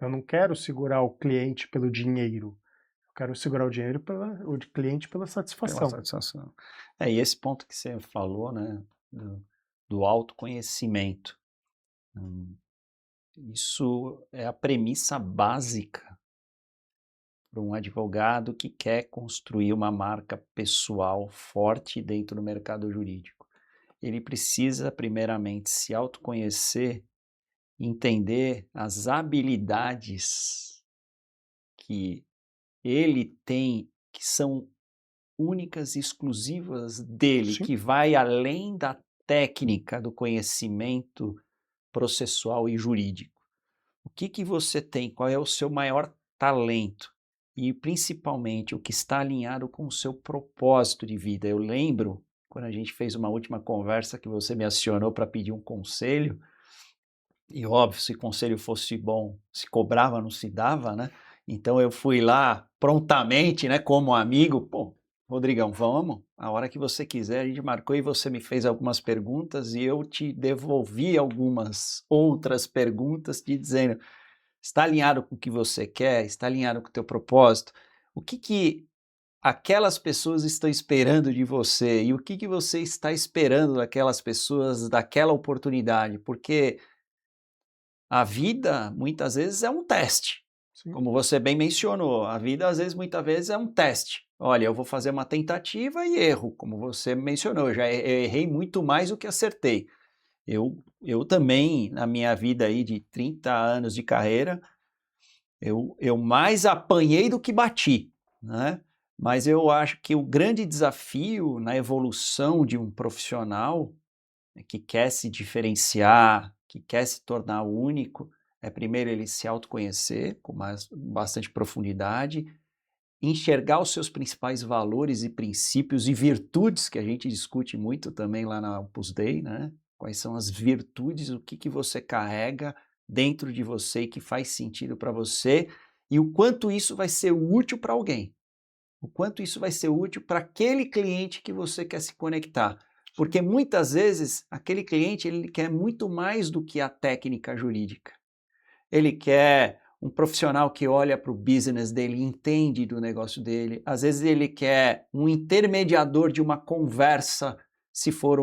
Eu não quero segurar o cliente pelo dinheiro. Eu quero segurar o dinheiro o cliente pela Pela satisfação. satisfação. E esse ponto que você falou, né, do autoconhecimento, hum, isso é a premissa básica para um advogado que quer construir uma marca pessoal forte dentro do mercado jurídico. Ele precisa, primeiramente, se autoconhecer, entender as habilidades que ele tem, que são únicas e exclusivas dele, Sim, que vai além da técnica do conhecimento processual e jurídico. O que que você tem? Qual é o seu maior talento? E principalmente o que está alinhado com o seu propósito de vida. Eu lembro quando a gente fez uma última conversa que você me acionou para pedir um conselho, e óbvio, se o conselho fosse bom, se cobrava, não se dava, né? Então eu fui lá prontamente, né, como amigo, pô, Rodrigão, vamos, a hora que você quiser, a gente marcou e você me fez algumas perguntas e eu te devolvi algumas outras perguntas te dizendo, está alinhado com o que você quer, está alinhado com o teu propósito, o que que aquelas pessoas estão esperando de você e o que que você está esperando daquelas pessoas, daquela oportunidade, porque a vida, muitas vezes, é um teste. sim. Como você bem mencionou, a vida, às vezes, muitas vezes, é um teste. olha, eu vou fazer uma tentativa e erro, como você mencionou, eu errei muito mais do que acertei. Eu também, na minha vida aí de 30 anos de carreira, eu mais apanhei do que bati, né? Mas eu acho que o grande desafio na evolução de um profissional que quer se diferenciar, que quer se tornar único, é primeiro ele se autoconhecer com bastante profundidade, enxergar os seus principais valores e princípios e virtudes, que a gente discute muito também lá na Opus Dei, né? Quais são as virtudes, o que você carrega dentro de você e que faz sentido para você e o quanto isso vai ser útil para alguém. O quanto isso vai ser útil para aquele cliente que você quer se conectar. Porque muitas vezes aquele cliente ele quer muito mais do que a técnica jurídica. Ele quer um profissional que olha para o business dele e entende do negócio dele. Às vezes ele quer um intermediador de uma conversa, se for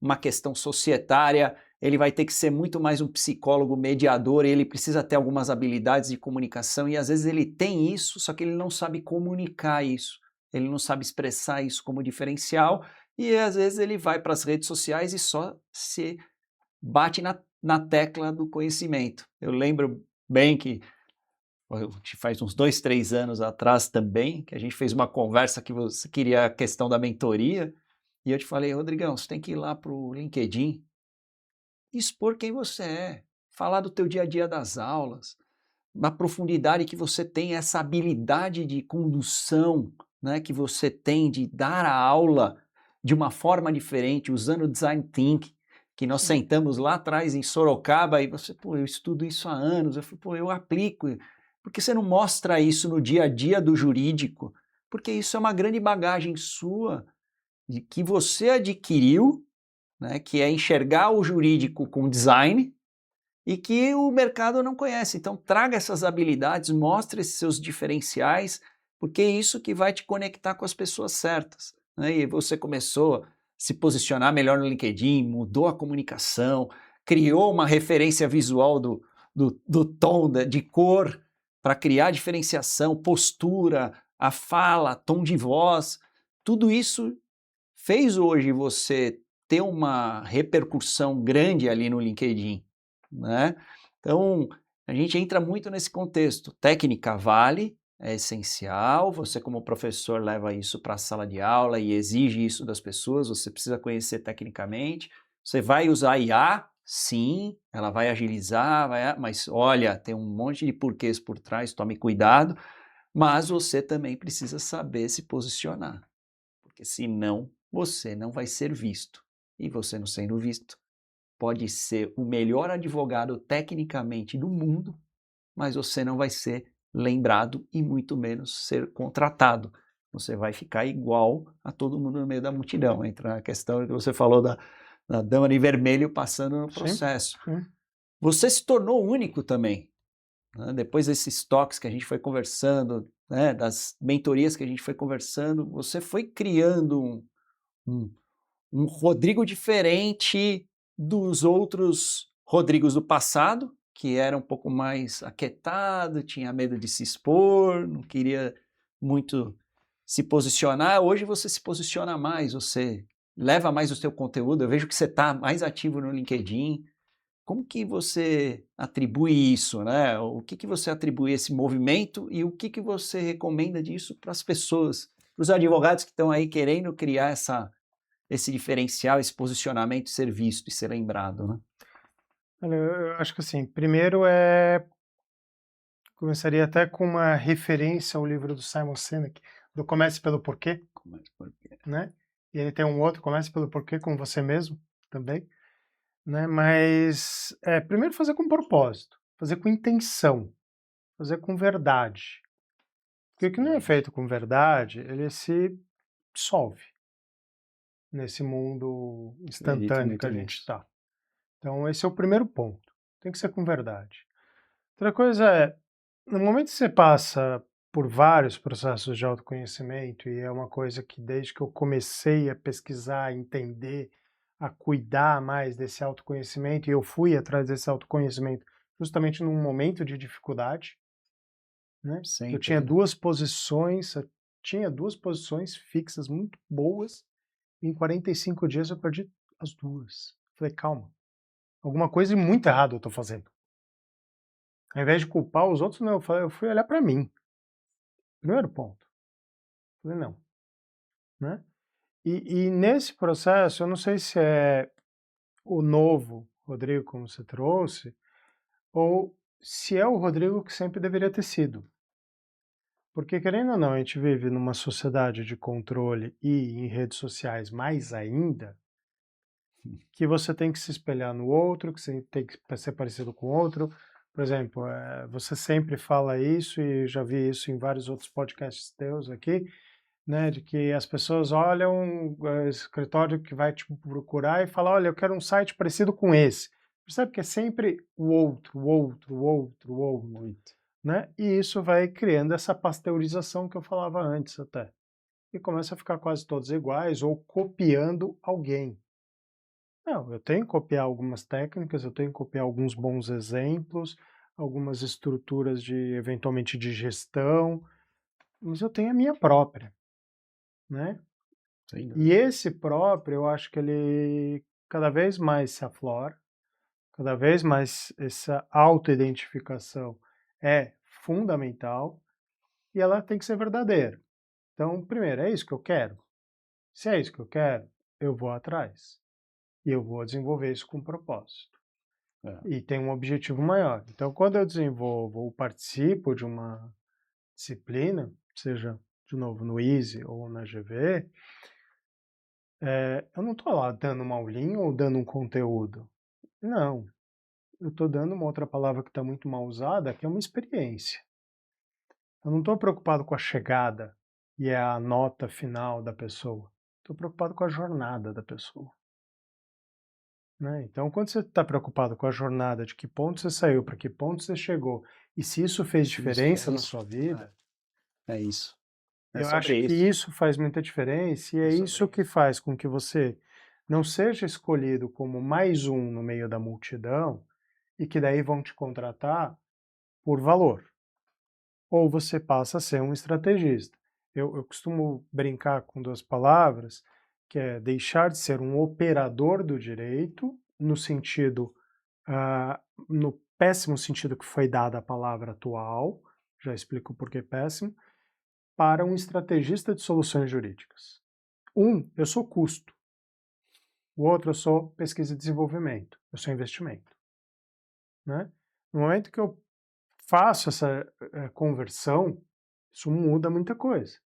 uma questão societária, ele vai ter que ser muito mais um psicólogo mediador, ele precisa ter algumas habilidades de comunicação e às vezes ele tem isso, só que ele não sabe comunicar isso, ele não sabe expressar isso como diferencial e às vezes ele vai para as redes sociais e só se bate na tecla do conhecimento. Eu lembro bem que faz uns 2, 3 anos atrás também, que a gente fez uma conversa que você queria a questão da mentoria, e eu te falei, Rodrigão, você tem que ir lá para o LinkedIn, expor quem você é, falar do teu dia a dia das aulas, na profundidade que você tem, essa habilidade de condução, né, que você tem de dar a aula de uma forma diferente, usando o Design Thinking, que nós sentamos lá atrás em Sorocaba e você, pô, eu estudo isso há anos, eu falei, pô, eu aplico, por que você não mostra isso no dia a dia do jurídico? Porque isso é uma grande bagagem sua, de que você adquiriu, né, que é enxergar o jurídico com design, e que o mercado não conhece. Então traga essas habilidades, mostre esses seus diferenciais, porque é isso que vai te conectar com as pessoas certas, né? E você começou a se posicionar melhor no LinkedIn, mudou a comunicação, criou uma referência visual do tom, de cor, para criar diferenciação, postura, a fala, tom de voz, tudo isso fez hoje você ter uma repercussão grande ali no LinkedIn, né? Então, a gente entra muito nesse contexto. Técnica vale, é essencial, você como professor leva isso para a sala de aula e exige isso das pessoas, você precisa conhecer tecnicamente. Você vai usar IA? Sim, ela vai agilizar, mas olha, tem um monte de porquês por trás, tome cuidado, mas você também precisa saber se posicionar, porque senão você não vai ser visto. E você não sendo visto, pode ser o melhor advogado tecnicamente do mundo, mas você não vai ser lembrado e muito menos ser contratado. Você vai ficar igual a todo mundo no meio da multidão. Entra a questão que você falou da dama de vermelho passando no processo. Sim. Você se tornou único também, né? Depois desses toques que a gente foi conversando, né, das mentorias que a gente foi conversando, você foi criando um, um Rodrigo diferente dos outros Rodrigos do passado, que era um pouco mais aquietado, tinha medo de se expor, não queria muito se posicionar. Hoje você se posiciona mais, você leva mais o seu conteúdo. Eu vejo que você está mais ativo no LinkedIn. Como que você atribui isso, né? O que você atribui esse movimento e o que você recomenda disso para as pessoas, para os advogados que estão aí querendo criar esse diferencial, esse posicionamento, ser visto e ser lembrado, né? Olha, eu acho que assim, primeiro começaria até com uma referência ao livro do Simon Sinek, do Comece pelo Porquê, né? E ele tem um outro, Comece pelo Porquê com você mesmo, também, né? Mas, primeiro fazer com propósito, fazer com intenção, fazer com verdade. Porque o que não é feito com verdade, ele se dissolve nesse mundo Acredito instantâneo que muito a gente nisso. está. Então, esse é o primeiro ponto. Tem que ser com verdade. Outra coisa no momento que você passa por vários processos de autoconhecimento, e é uma coisa que desde que eu comecei a pesquisar, a entender, a cuidar mais desse autoconhecimento, e eu fui atrás desse autoconhecimento justamente num momento de dificuldade, né? Sempre, Eu tinha né? duas posições, eu tinha 2 posições fixas muito boas, em 45 dias eu perdi as 2. Falei: "Calma, alguma coisa muito errada eu tô fazendo". Ao invés de culpar os outros, não, eu fui olhar para mim. Primeiro ponto. Falei: "Não", né. E nesse processo, eu não sei se é o novo Rodrigo, como você trouxe, ou se é o Rodrigo que sempre deveria ter sido. Porque, querendo ou não, a gente vive numa sociedade de controle e em redes sociais mais ainda, que você tem que se espelhar no outro, que você tem que ser parecido com o outro. Por exemplo, você sempre fala isso, e já vi isso em vários outros podcasts teus aqui, né, de que as pessoas olham o escritório que vai te procurar e fala: olha, eu quero um site parecido com esse. Percebe que é sempre o outro, o outro, o outro, o outro, Muito. né? E isso vai criando essa pasteurização que eu falava antes até. E começa a ficar quase todos iguais ou copiando alguém. Não, eu tenho que copiar algumas técnicas, eu tenho que copiar alguns bons exemplos, algumas estruturas de, eventualmente, de gestão, mas eu tenho a minha própria, né? Sem E dúvida. esse próprio, eu acho que ele cada vez mais se aflora, cada vez mais essa autoidentificação é fundamental e ela tem que ser verdadeira. Então, primeiro, é isso que eu quero? Se é isso que eu quero, eu vou atrás. E eu vou desenvolver isso com propósito. É. E tem um objetivo maior. Então, quando eu desenvolvo ou participo de uma disciplina, seja, de novo, no Easy ou na GV, eu não estou lá dando uma aulinha ou dando um conteúdo. Não, eu estou dando uma outra palavra que está muito mal usada, que é uma experiência. Eu não estou preocupado com a chegada e a nota final da pessoa. Estou preocupado com a jornada da pessoa. Né? Então, quando você está preocupado com a jornada, de que ponto você saiu, para que ponto você chegou, e se isso fez Se isso diferença na fez, sua vida, é isso. É eu acho sobre que isso. isso faz muita diferença e É é sobre isso que isso. faz com que você não seja escolhido como mais um no meio da multidão e que daí vão te contratar por valor. Ou você passa a ser um estrategista. Eu costumo brincar com 2 palavras, que é deixar de ser um operador do direito, no sentido, no péssimo sentido que foi dada a palavra atual, já explico por que péssimo, para um estrategista de soluções jurídicas. Eu sou custo, o outro eu sou pesquisa e desenvolvimento, eu sou investimento, né? No momento que eu faço essa conversão, isso muda muita coisa.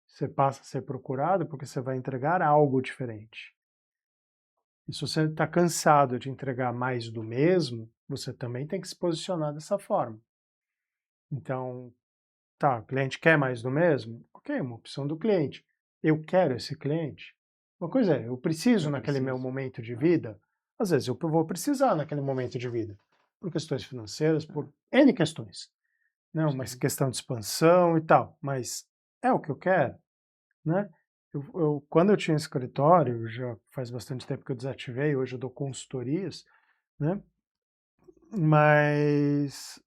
Você passa a ser procurado porque você vai entregar algo diferente. E se você está cansado de entregar mais do mesmo, você também tem que se posicionar dessa forma. Então, tá, o cliente quer mais do mesmo? Ok, uma opção do cliente. Eu quero esse cliente? Uma coisa é, eu preciso Eu naquele meu preciso. momento de vida? Às vezes eu vou precisar naquele momento de vida, por questões financeiras, por N questões. Não, mas Sim. questão de expansão e tal. Mas é o que eu quero, né? Quando eu tinha escritório, já faz bastante tempo que eu desativei, hoje eu dou consultorias, né? Mas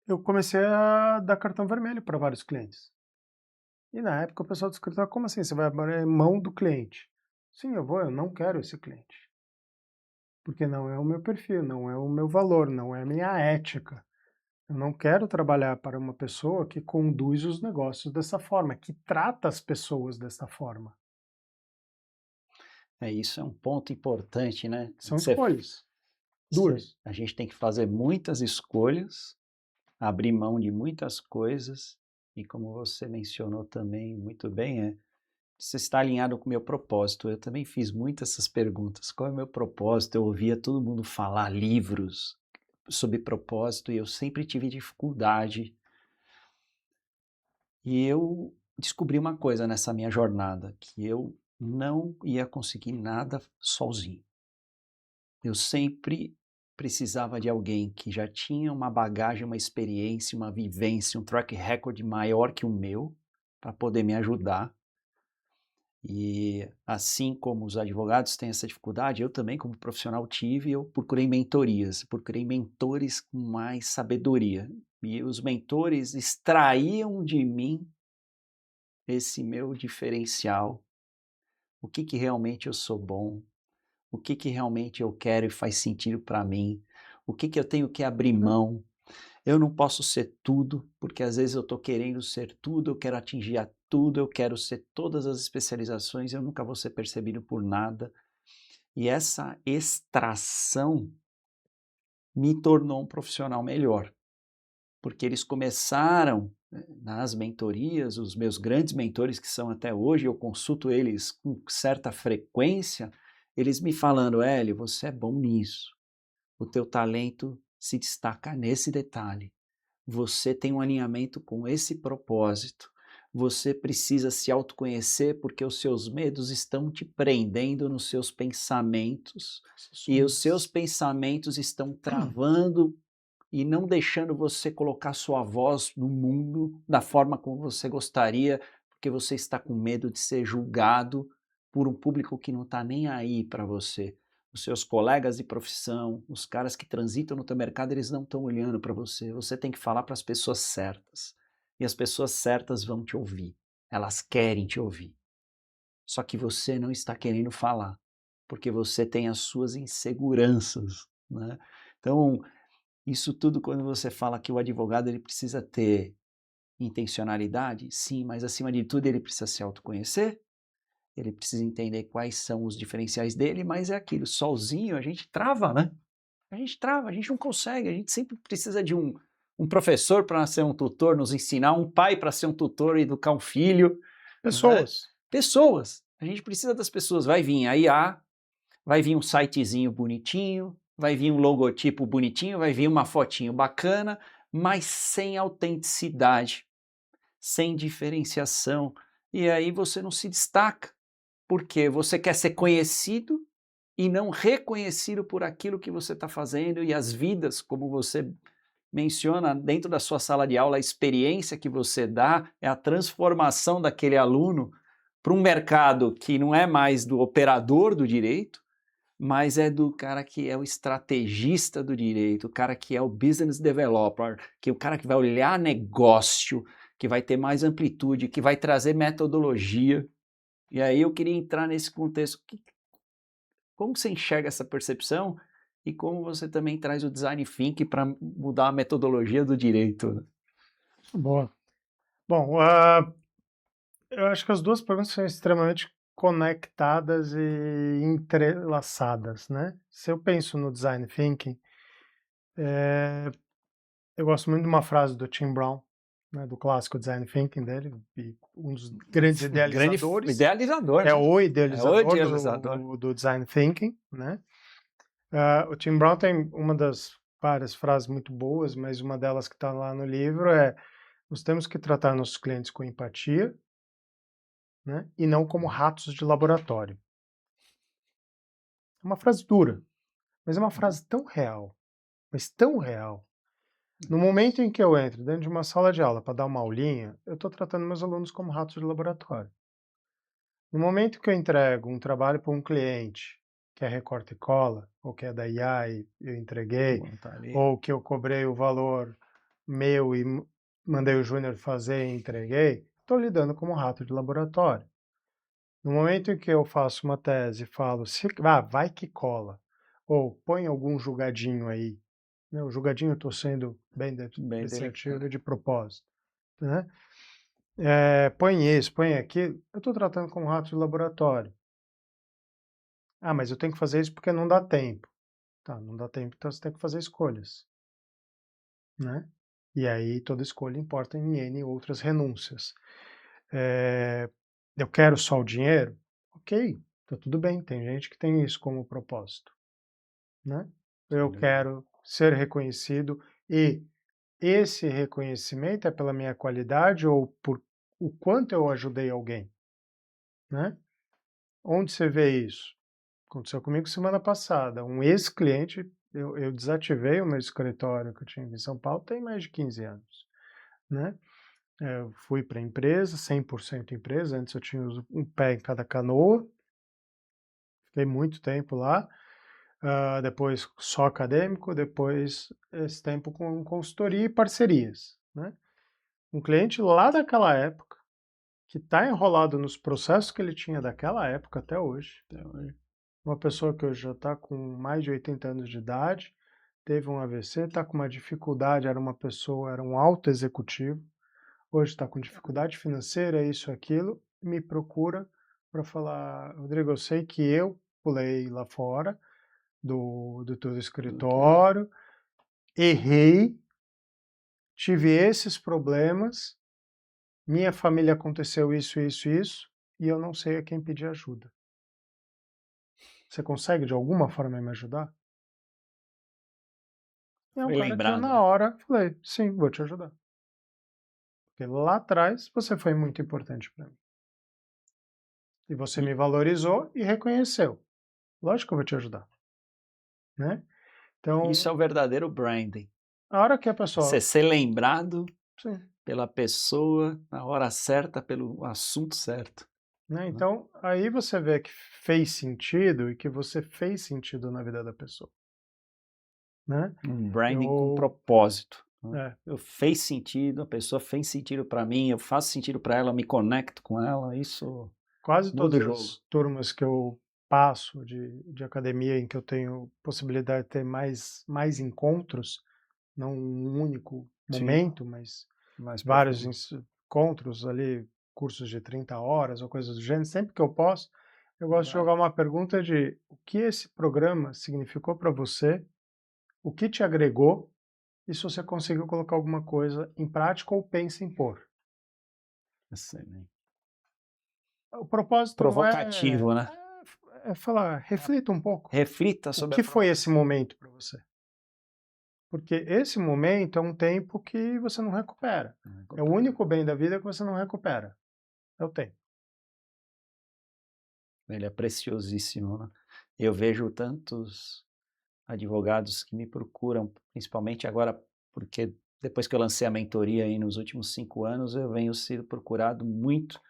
eu comecei a dar cartão vermelho para vários clientes. E na época o pessoal do escritório, como assim? Você vai abrir mão do cliente? Sim, eu não quero esse cliente. Porque não é o meu perfil, não é o meu valor, não é a minha ética. Eu não quero trabalhar para uma pessoa que conduz os negócios dessa forma, que trata as pessoas dessa forma. Isso é um ponto importante, né? São escolhas. Duras. A gente tem que fazer muitas escolhas, abrir mão de muitas coisas, e como você mencionou também muito bem, você está alinhado com o meu propósito. Eu também fiz muitas essas perguntas. Qual é o meu propósito? Eu ouvia todo mundo falar livros sobre propósito e eu sempre tive dificuldade. E eu descobri uma coisa nessa minha jornada, que eu não ia conseguir nada sozinho. Eu sempre precisava de alguém que já tinha uma bagagem, uma experiência, uma vivência, um track record maior que o meu, para poder me ajudar. E assim como os advogados têm essa dificuldade, eu também, como profissional, eu procurei mentorias, procurei mentores com mais sabedoria. E os mentores extraíam de mim esse meu diferencial, o que realmente eu sou bom, o que realmente eu quero e faz sentido para mim, o que eu tenho que abrir mão. Eu não posso ser tudo, porque às vezes eu estou querendo ser tudo, eu quero atingir a tudo, eu quero ser todas as especializações, eu nunca vou ser percebido por nada. E essa extração me tornou um profissional melhor, porque eles começaram nas mentorias, os meus grandes mentores que são até hoje, eu consulto eles com certa frequência, eles me falando, Hélio, você é bom nisso, o teu talento se destaca nesse detalhe, você tem um alinhamento com esse propósito, você precisa se autoconhecer porque os seus medos estão te prendendo nos seus pensamentos e os seus pensamentos estão travando e não deixando você colocar sua voz no mundo da forma como você gostaria, porque você está com medo de ser julgado por um público que não está nem aí para você. Os seus colegas de profissão, os caras que transitam no teu mercado, eles não estão olhando para você. Você tem que falar para as pessoas certas. E as pessoas certas vão te ouvir. Elas querem te ouvir. Só que você não está querendo falar, porque você tem as suas inseguranças, né? Então, isso tudo quando você fala que o advogado ele precisa ter intencionalidade, sim, mas acima de tudo ele precisa se autoconhecer, ele precisa entender quais são os diferenciais dele, mas é aquilo, sozinho a gente trava, né? A gente trava, a gente não consegue, a gente sempre precisa de um professor para ser um tutor, nos ensinar, um pai para ser um tutor e educar um filho, né? Pessoas. Pessoas, a gente precisa das pessoas, vai vir a IA, vai vir um sitezinho bonitinho, vai vir um logotipo bonitinho, vai vir uma fotinho bacana, mas sem autenticidade, sem diferenciação. E aí você não se destaca, porque você quer ser conhecido e não reconhecido por aquilo que você está fazendo e as vidas, como você menciona dentro da sua sala de aula, a experiência que você dá é a transformação daquele aluno para um mercado que não é mais do operador do direito, mas é do cara que é o estrategista do direito, o cara que é o business developer, que é o cara que vai olhar negócio, que vai ter mais amplitude, que vai trazer metodologia. E aí eu queria entrar nesse contexto. Como você enxerga essa percepção e como você também traz o design thinking para mudar a metodologia do direito? Boa. Bom, eu acho que as duas perguntas são extremamente conectadas e entrelaçadas, né? Se eu penso no design thinking, eu gosto muito de uma frase do Tim Brown, né, do clássico design thinking dele, e um dos grandes Grande idealizadores, idealizador, é né? o É o idealizador idealizador. do design thinking, né? O Tim Brown tem uma das várias frases muito boas, mas uma delas que está lá no livro é: nós temos que tratar nossos clientes com empatia, né, e não como ratos de laboratório. É uma frase dura, mas é uma frase tão real, mas tão real. No momento em que eu entro dentro de uma sala de aula para dar uma aulinha, eu estou tratando meus alunos como ratos de laboratório. No momento que eu entrego um trabalho para um cliente, que é recorta e cola, ou que é da IA e eu entreguei, ou que eu cobrei o valor meu e mandei o Júnior fazer e entreguei, estou lidando como um rato de laboratório. No momento em que eu faço uma tese e falo, vai que cola, ou põe algum julgadinho aí, né? O julgadinho eu estou sendo bem depreciativo de propósito, né? Põe isso, põe aquilo, eu estou tratando como rato de laboratório. Ah, mas eu tenho que fazer isso porque não dá tempo. Tá, não dá tempo, então você tem que fazer escolhas, né? E aí toda escolha importa em N outras renúncias. Eu quero só o dinheiro? Ok, tá tudo bem, tem gente que tem isso como propósito, né? Eu quero ser reconhecido e esse reconhecimento é pela minha qualidade ou por o quanto eu ajudei alguém, né? Onde você vê isso? Aconteceu comigo semana passada. Um ex-cliente, eu desativei o meu escritório que eu tinha em São Paulo tem mais de 15 anos, né? Eu fui para a empresa, 100% empresa, antes eu tinha um pé em cada canoa, fiquei muito tempo lá. depois só acadêmico, depois esse tempo com consultoria e parcerias, né? Um cliente lá daquela época, que está enrolado nos processos que ele tinha daquela época até hoje, uma pessoa que hoje já está com mais de 80 anos de idade, teve um AVC, está com uma dificuldade, era um alto executivo, hoje está com dificuldade financeira, isso, aquilo, me procura para falar, Rodrigo, eu sei que eu pulei lá fora do teu escritório, errei, tive esses problemas, minha família aconteceu isso, isso, isso, e eu não sei a quem pedir ajuda. Você consegue de alguma forma me ajudar? E é um Foi cara que eu lembrado, na né? hora falei, sim, vou te ajudar. Porque lá atrás você foi muito importante para mim. E você E me valorizou e reconheceu. Lógico que eu vou te ajudar, né? isso Então, é o verdadeiro branding. a hora que a Você pessoa, ser lembrado sim, pela pessoa na hora certa, pelo assunto certo, né? né? Então, aí você vê que fez sentido e que você fez sentido na vida da pessoa, né? Um branding com Eu, propósito, né? é, Eu fez sentido, a pessoa fez sentido para mim, eu faço sentido para ela, eu me conecto com ela, isso quase muda todas o jogo. as turmas que eu passo de academia em que eu tenho possibilidade de ter mais encontros, não um único Sim, momento, mas mais vários profundo. encontros ali, cursos de 30 horas ou coisas do gênero, sempre que eu posso, eu gosto de Vai. jogar uma pergunta de o que esse programa significou para você, o que te agregou e se você conseguiu colocar alguma coisa em prática ou pensa em pôr. Excelente. O propósito não Provocativo, né? é falar, reflita um pouco. Reflita O sobre a que foi esse provocação. momento para você? Porque esse momento é um tempo que você não recupera. É o único bem da vida que você não recupera. É o tempo. Ele é preciosíssimo, né? Eu vejo tantos advogados que me procuram, principalmente agora, porque depois que eu lancei a mentoria aí nos últimos 5 anos, eu venho sido procurado muito,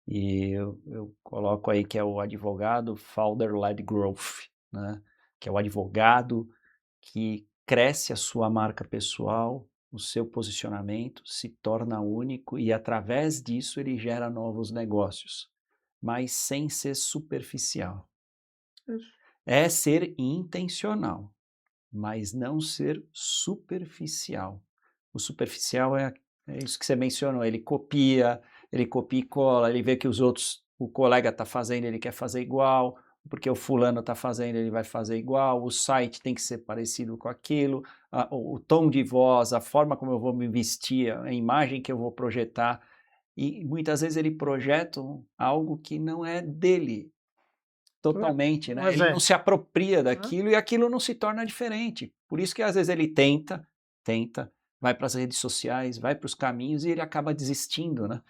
e eu coloco aí que é o advogado Founder-led Growth, né? Que é o advogado que cresce a sua marca pessoal, o seu posicionamento, se torna único e através disso ele gera novos negócios, mas sem ser superficial. Isso. É ser intencional, mas não ser superficial. O superficial é isso que você mencionou, ele copia e cola, ele vê que os outros, o colega está fazendo, ele quer fazer igual, porque o fulano está fazendo, ele vai fazer igual, o site tem que ser parecido com aquilo, o tom de voz, a forma como eu vou me vestir, a imagem que eu vou projetar, e muitas vezes ele projeta algo que não é dele, totalmente, Um né? Ele não exemplo, se apropria né? daquilo e aquilo não se torna diferente. Por isso que às vezes ele tenta, vai para as redes sociais, vai para os caminhos e ele acaba desistindo, né?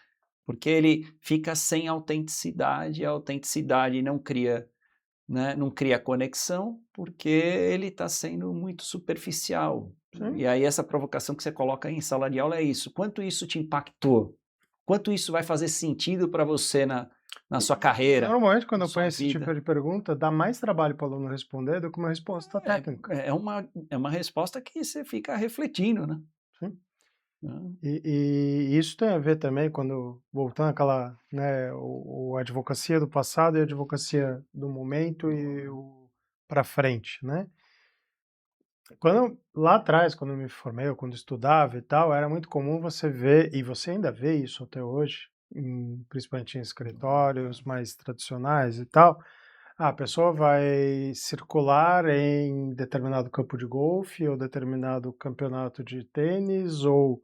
Porque ele fica sem autenticidade, a autenticidade não cria, né, não cria conexão, porque ele está sendo muito superficial. Sim. E aí essa provocação que você coloca em sala de aula é isso. Quanto isso te impactou? Quanto isso vai fazer sentido para você na sua E carreira, normalmente, quando na eu ponho sua esse tipo vida? de pergunta, dá mais trabalho para o aluno responder do que uma resposta técnica. É uma resposta que você fica refletindo, né? Sim. Hã, E isso tem a ver também, quando voltando àquela, né, o advocacia do passado e a advocacia do momento e o para frente, né? Lá atrás, quando eu me formei, ou quando estudava e tal, era muito comum você ver, e você ainda vê isso até hoje, principalmente em escritórios mais tradicionais e tal, a pessoa vai circular em determinado campo de golfe, ou determinado campeonato de tênis, ou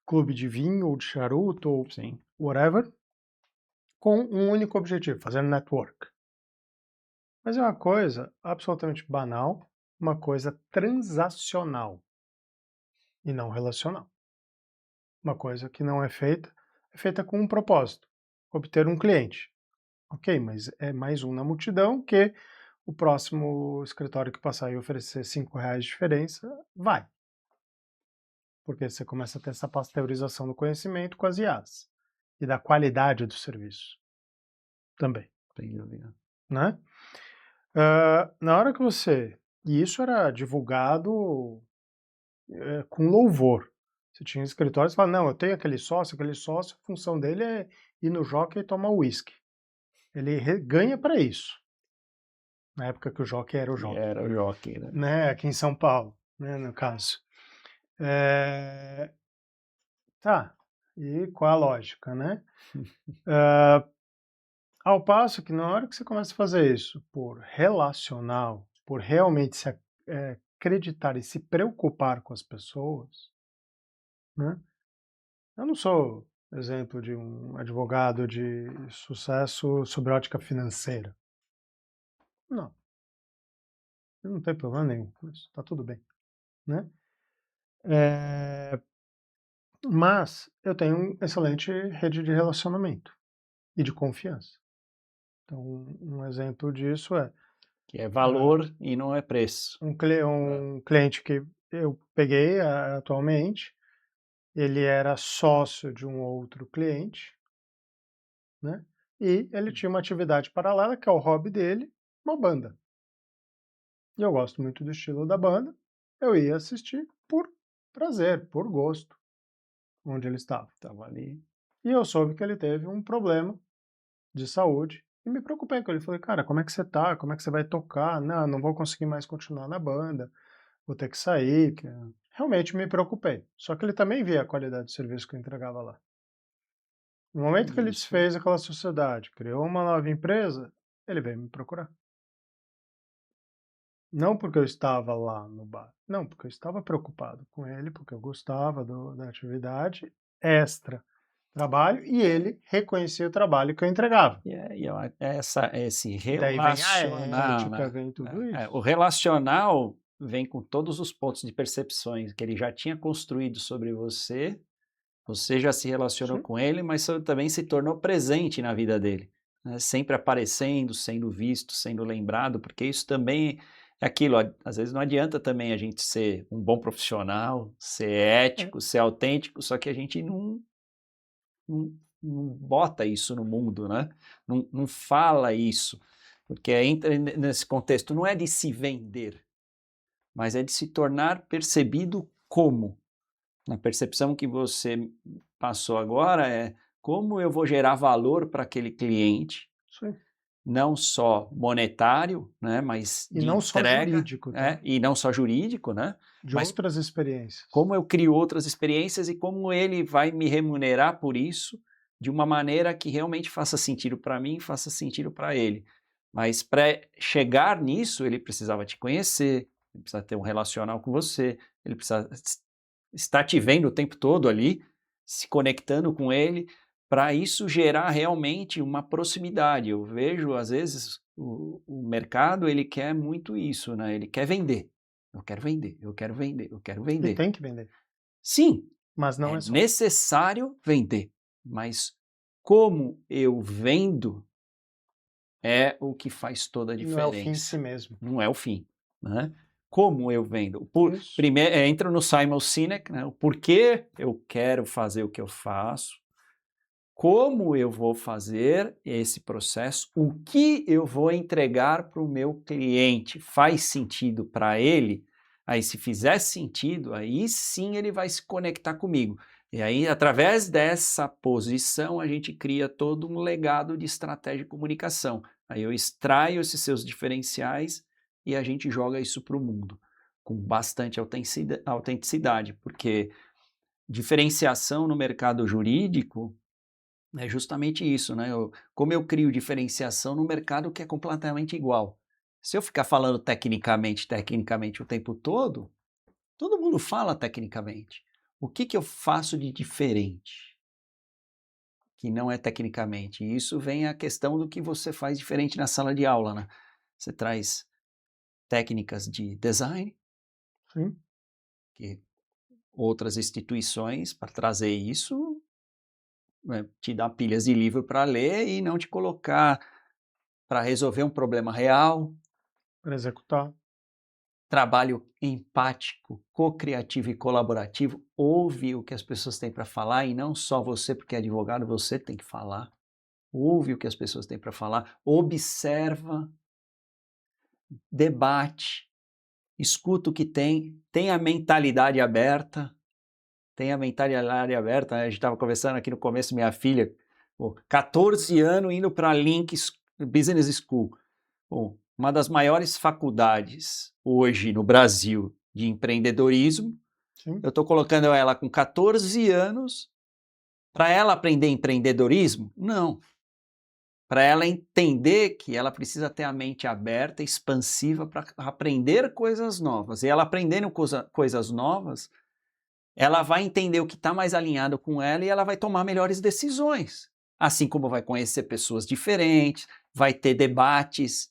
clube de vinho, ou de charuto, ou sim, whatever, com um único objetivo, fazer network. Mas é uma coisa absolutamente banal, uma coisa transacional e não relacional. Uma coisa que não é feita com um propósito, obter um cliente. Ok, mas é mais um na multidão que o próximo escritório que passar e oferecer R$ 5 de diferença, vai. Porque você começa a ter essa pasteurização do conhecimento com as IAs e da qualidade do serviço também, sem dúvida. né? Na hora que e isso era divulgado com louvor. Você tinha escritórios que falavam, não, eu tenho aquele sócio, a função dele é ir no jockey e tomar uísque. Ele ganha para isso. Na época que o jockey era o Que jockey, era o jockey, né? né? Aqui em São Paulo, né, no caso. Tá, e qual a lógica, né? Ao passo que na hora que você começa a fazer isso por relacional, por realmente acreditar e se preocupar com as pessoas, né? Eu não sou exemplo de um advogado de sucesso sobre ótica financeira. Não, não tem problema nenhum com isso, tá tudo bem, né? Mas eu tenho uma excelente rede de relacionamento e de confiança. Então, um exemplo disso é Que é ah, valor e não é preço. um cliente que eu peguei atualmente, ele era sócio de um outro cliente, né? E ele tinha uma atividade paralela, que é o hobby dele, uma banda. E eu gosto muito do estilo da banda, eu ia assistir por prazer, por gosto, onde ele estava. Tava ali. E eu soube que ele teve um problema de saúde e me preocupei com ele. Falei, cara, como é que você tá? Como é que você vai tocar? Não vou conseguir mais continuar na banda, vou ter que sair. Realmente me preocupei. Só que ele também via a qualidade do serviço que eu entregava lá. No momento que ele Isso. desfez aquela sociedade, criou uma nova empresa, ele veio me procurar. Não porque eu estava lá no bar, não, porque eu estava preocupado com ele, porque eu gostava da atividade extra trabalho e ele reconhecia o trabalho que eu entregava. Esse Daí vem a relacional, ética, né? vem tudo O isso. relacional vem com todos os pontos de percepções que ele já tinha construído sobre você. Você já se relacionou Sim. com ele, mas você também se tornou presente na vida dele, né? Sempre aparecendo, sendo visto, sendo lembrado, porque isso também é aquilo. Às vezes não adianta também a gente ser um bom profissional, ser É, ético, ser autêntico, só que a gente não bota isso no mundo, né? Não fala isso, porque entra nesse contexto, não é de se vender, mas é de se tornar percebido como. A percepção que você passou agora é como eu vou gerar valor para aquele cliente, sim. não só monetário, né, mas E de não só entrega, jurídico, tá? né, e não só jurídico, né, De mas outras experiências. como eu crio outras experiências e como ele vai me remunerar por isso de uma maneira que realmente faça sentido para mim, faça sentido para ele. Mas para chegar nisso, ele precisava te conhecer, ele precisa ter um relacional com você, ele precisa estar te vendo o tempo todo ali, se conectando com ele, para isso gerar realmente uma proximidade. Eu vejo, às vezes, o mercado, ele quer muito isso, né? Ele quer vender. Eu quero vender, eu quero vender, eu quero E vender. tem que vender. Sim, Mas não é é só. necessário vender, mas como eu vendo é o que faz toda a Não é o fim em diferença. si mesmo. Não é o fim, né? Como eu vendo? Isso. Primeiro, entra no Simon Sinek, né? O porquê eu quero fazer o que eu faço, como eu vou fazer esse processo, o que eu vou entregar para o meu cliente, faz sentido para ele? Aí, se fizer sentido, aí sim ele vai se conectar comigo. E aí, através dessa posição, a gente cria todo um legado de estratégia de comunicação. Aí eu extraio esses seus diferenciais e a gente joga isso para o mundo, com bastante autenticidade, porque diferenciação no mercado jurídico é justamente isso, né? Como eu crio diferenciação no mercado que é completamente igual. Se eu ficar falando tecnicamente o tempo todo mundo fala tecnicamente. O que que eu faço de diferente que não é tecnicamente? E isso vem a questão do que você faz diferente na sala de aula, né? Você traz técnicas de design, Sim. que outras instituições, para trazer isso, né, te dá pilhas de livro para ler e não te colocar para resolver um problema real, Para executar. trabalho empático, co-criativo e colaborativo, ouve o que as pessoas têm para falar e não só você, porque é advogado, você tem que falar. Ouve o que as pessoas têm para falar, observa, debate, escuta o que tem a mentalidade aberta, né? A gente estava conversando aqui no começo, minha filha, 14 anos indo para a Link Business School, uma das maiores faculdades hoje no Brasil de empreendedorismo. Sim. Eu estou colocando ela com 14 anos para ela aprender empreendedorismo? Não. Para ela entender que ela precisa ter a mente aberta, expansiva para aprender coisas novas. E ela aprendendo coisas novas, ela vai entender o que está mais alinhado com ela e ela vai tomar melhores decisões. Assim como vai conhecer pessoas diferentes, vai ter debates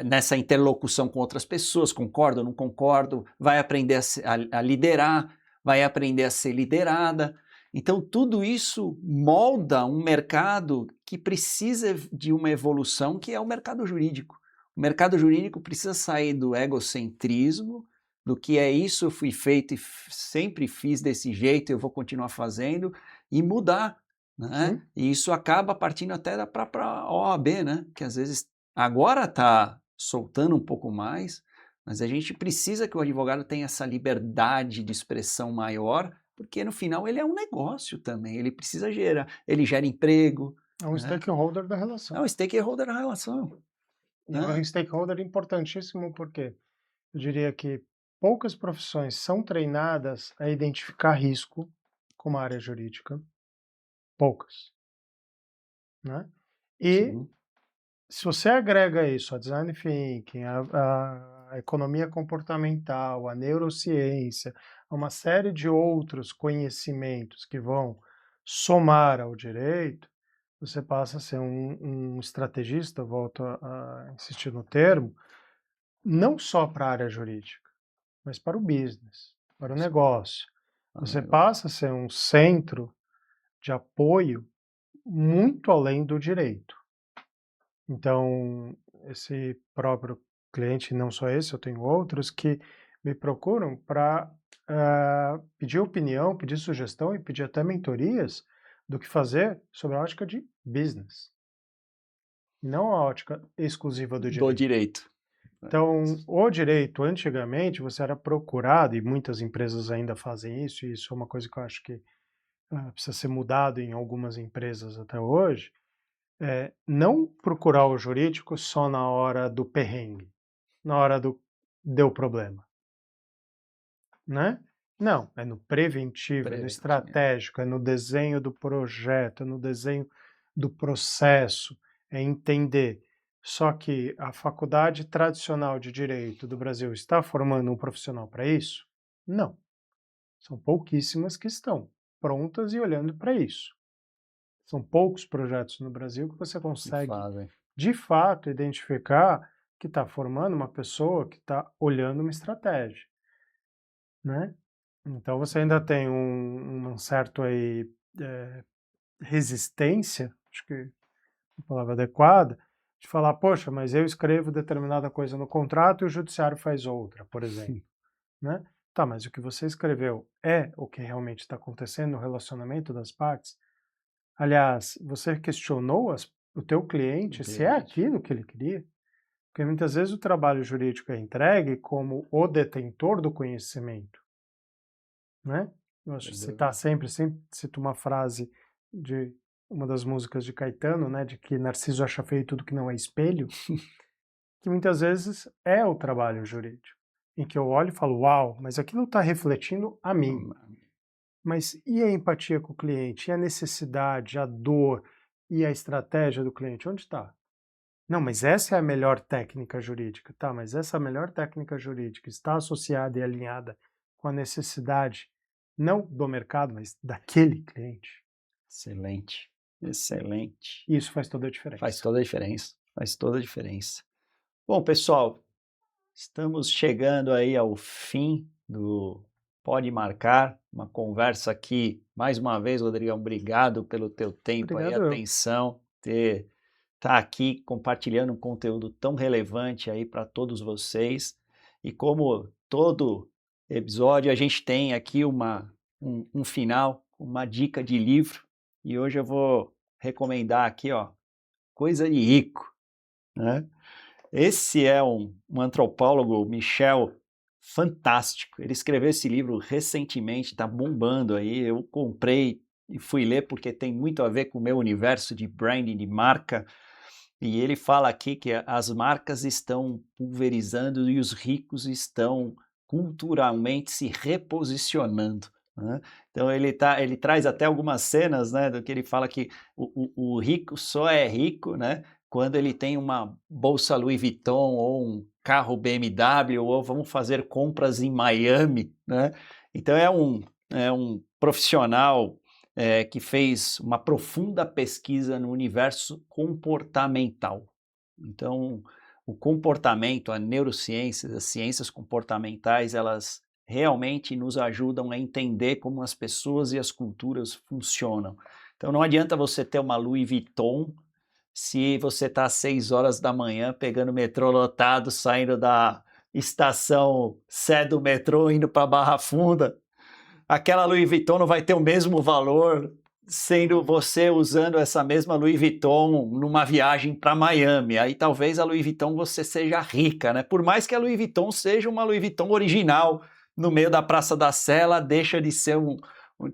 nessa interlocução com outras pessoas, concordo ou não concordo, vai aprender a liderar, vai aprender a ser liderada. Então, tudo isso molda um mercado que precisa de uma evolução, que é o mercado jurídico. O mercado jurídico precisa sair do egocentrismo, do que é isso, eu fui feito e sempre fiz desse jeito, eu vou continuar fazendo, e mudar. Né? E isso acaba partindo até da própria OAB, né? Que às vezes agora está soltando um pouco mais, mas a gente precisa que o advogado tenha essa liberdade de expressão maior, porque no final ele é um negócio também, ele precisa ele gera emprego. É um stakeholder da relação. É um stakeholder da relação. É um stakeholder importantíssimo porque eu diria que poucas profissões são treinadas a identificar risco como a área jurídica. Poucas. Né? E Sim. Se você agrega isso a design thinking, a economia comportamental, a neurociência, uma série de outros conhecimentos que vão somar ao direito, você passa a ser um estrategista, volto a insistir no termo, não só para a área jurídica, mas para o business, para o negócio. Você passa a ser um centro de apoio muito além do direito. Então, esse próprio cliente, não só esse, eu tenho outros que me procuram para pedir opinião, pedir sugestão e pedir até mentorias do que fazer sobre a ótica de business, não a ótica exclusiva do direito. Do direito. Então, o direito, antigamente, você era procurado, e muitas empresas ainda fazem isso, e isso é uma coisa que eu acho que precisa ser mudado em algumas empresas até hoje, não procurar o jurídico só na hora do perrengue, na hora do deu problema, né? Não, é no preventivo, é no estratégico, é no desenho do projeto, é no desenho do processo, é entender. Só que a faculdade tradicional de direito do Brasil está formando um profissional para isso? Não. São pouquíssimas que estão prontas e olhando para isso. São poucos projetos no Brasil que você consegue, de fato, identificar que está formando uma pessoa que está olhando uma estratégia, né? Então você ainda tem um certo aí, resistência, acho que é a palavra adequada, de falar, poxa, mas eu escrevo determinada coisa no contrato e o judiciário faz outra, por exemplo, né? Tá, mas o que você escreveu é o que realmente está acontecendo no relacionamento das partes? Aliás, você questionou o teu cliente se é aquilo que ele queria? Porque muitas vezes o trabalho jurídico é entregue como o detentor do conhecimento, né? Eu acho que citar sempre cito uma frase de uma das músicas de Caetano, né, de que Narciso acha feio tudo que não é espelho, que muitas vezes é o trabalho jurídico, em que eu olho e falo, uau, mas aquilo está refletindo a mim. Mas e a empatia com o cliente? E a necessidade, a dor e a estratégia do cliente? Onde está? Não, mas essa é a melhor técnica jurídica. Tá, mas essa melhor técnica jurídica está associada e alinhada com a necessidade, não do mercado, mas daquele cliente. Excelente, excelente. E isso faz toda a diferença. Faz toda a diferença, faz toda a diferença. Bom, pessoal, estamos chegando aí ao fim do Pode Marcar, uma conversa aqui, mais uma vez, Rodrigão, obrigado pelo teu tempo e atenção, tá aqui compartilhando um conteúdo tão relevante aí para todos vocês. E como todo episódio, a gente tem aqui um final, uma dica de livro, e hoje eu vou recomendar aqui, ó, Coisa de Rico, né? Esse é um antropólogo, Michel, fantástico. Ele escreveu esse livro recentemente, está bombando aí. Eu comprei e fui ler porque tem muito a ver com o meu universo de branding, de marca. E ele fala aqui que as marcas estão pulverizando e os ricos estão culturalmente se reposicionando, né? Então ele traz até algumas cenas, né, do que ele fala que o rico só é rico, né, quando ele tem uma bolsa Louis Vuitton ou um carro BMW ou vamos fazer compras em Miami, né? Então é um profissional que fez uma profunda pesquisa no universo comportamental. Então, o comportamento, a neurociência, as ciências comportamentais, elas realmente nos ajudam a entender como as pessoas e as culturas funcionam. Então, não adianta você ter uma Louis Vuitton se você está às 6 horas da manhã pegando o metrô lotado, saindo da estação Sé do metrô, indo para Barra Funda. Aquela Louis Vuitton não vai ter o mesmo valor sendo você usando essa mesma Louis Vuitton numa viagem para Miami. Aí talvez a Louis Vuitton você seja rica, né? Por mais que a Louis Vuitton seja uma Louis Vuitton original no meio da Praça da Sé, ela deixa de ser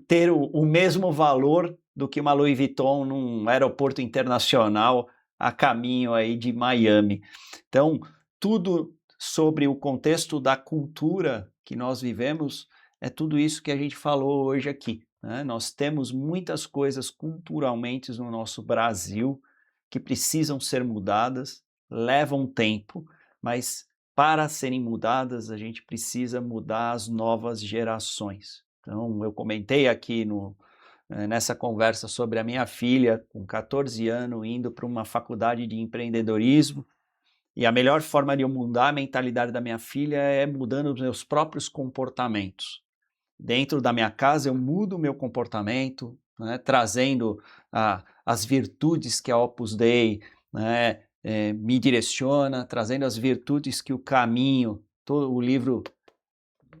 ter o mesmo valor do que uma Louis Vuitton num aeroporto internacional a caminho aí de Miami. Então, tudo sobre o contexto da cultura que nós vivemos é tudo isso que a gente falou hoje aqui, né? Nós temos muitas coisas culturalmente no nosso Brasil que precisam ser mudadas, levam tempo, mas para serem mudadas a gente precisa mudar as novas gerações. Então, eu comentei aqui nessa conversa sobre a minha filha, com 14 anos, indo para uma faculdade de empreendedorismo, e a melhor forma de eu mudar a mentalidade da minha filha é mudando os meus próprios comportamentos. Dentro da minha casa, eu mudo o meu comportamento, né, trazendo as virtudes que a Opus Dei, né, me direciona, trazendo as virtudes que o caminho, todo o livro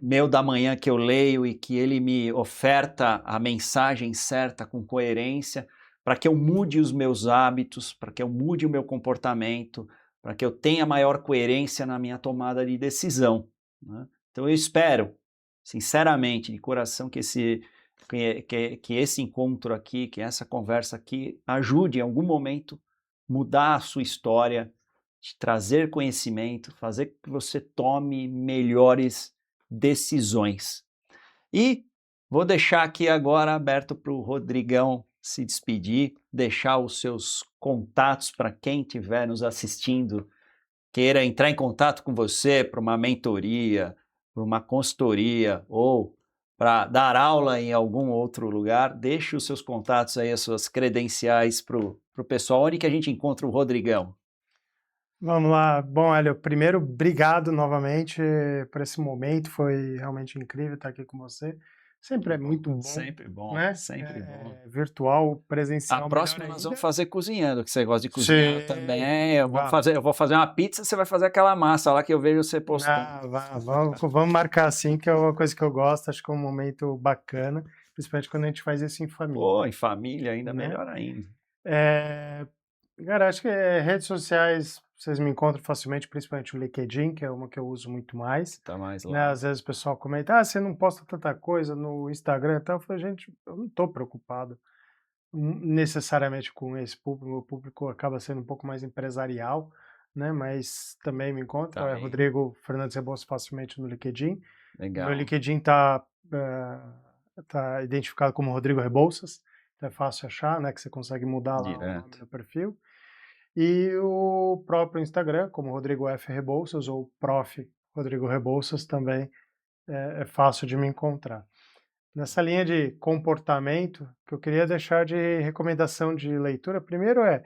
meu da manhã que eu leio e que ele me oferta a mensagem certa com coerência, para que eu mude os meus hábitos, para que eu mude o meu comportamento, para que eu tenha maior coerência na minha tomada de decisão, né? Então eu espero, sinceramente, de coração, que esse encontro aqui, que essa conversa aqui ajude em algum momento mudar a sua história, te trazer conhecimento, fazer com que você tome melhores decisões. E vou deixar aqui agora aberto para o Rodrigão se despedir, deixar os seus contatos para quem estiver nos assistindo, queira entrar em contato com você para uma mentoria, para uma consultoria ou para dar aula em algum outro lugar, deixe os seus contatos aí, as suas credenciais para o pessoal. Onde que a gente encontra o Rodrigão? Vamos lá. Bom, Hélio, primeiro, obrigado novamente por esse momento, foi realmente incrível estar aqui com você. Sempre é muito bom, Sempre bom, né? sempre bom. Virtual, A presencial, melhor próxima nós vamos ainda. fazer cozinhando, que você gosta de cozinhar Sim, também. vamos. Eu vou fazer uma pizza, você vai fazer aquela massa lá que eu vejo você postando. Vamos marcar assim, que é uma coisa que eu gosto, acho que é um momento bacana, principalmente quando a gente faz isso em família, Pô, em família ainda né? melhor ainda. É, cara, acho que redes sociais vocês me encontram facilmente, principalmente o LinkedIn, que é uma que eu uso muito mais, Tá mais né? lá. Às vezes o pessoal comenta, você não posta tanta coisa no Instagram e tal. Eu falei, gente, eu não estou preocupado necessariamente com esse público, o público acaba sendo um pouco mais empresarial, né? Mas também me encontra, Tá é aí. Rodrigo Fernandes Rebouças facilmente no LinkedIn. Meu Legal. LinkedIn tá identificado como Rodrigo Rebouças, então é fácil achar, né? Que você consegue mudar lá o nome Direto. do perfil. E o próprio Instagram, como Rodrigo F. Rebouças ou Prof. Rodrigo Rebouças, também é fácil de me encontrar. Nessa linha de comportamento, que eu queria deixar de recomendação de leitura, primeiro é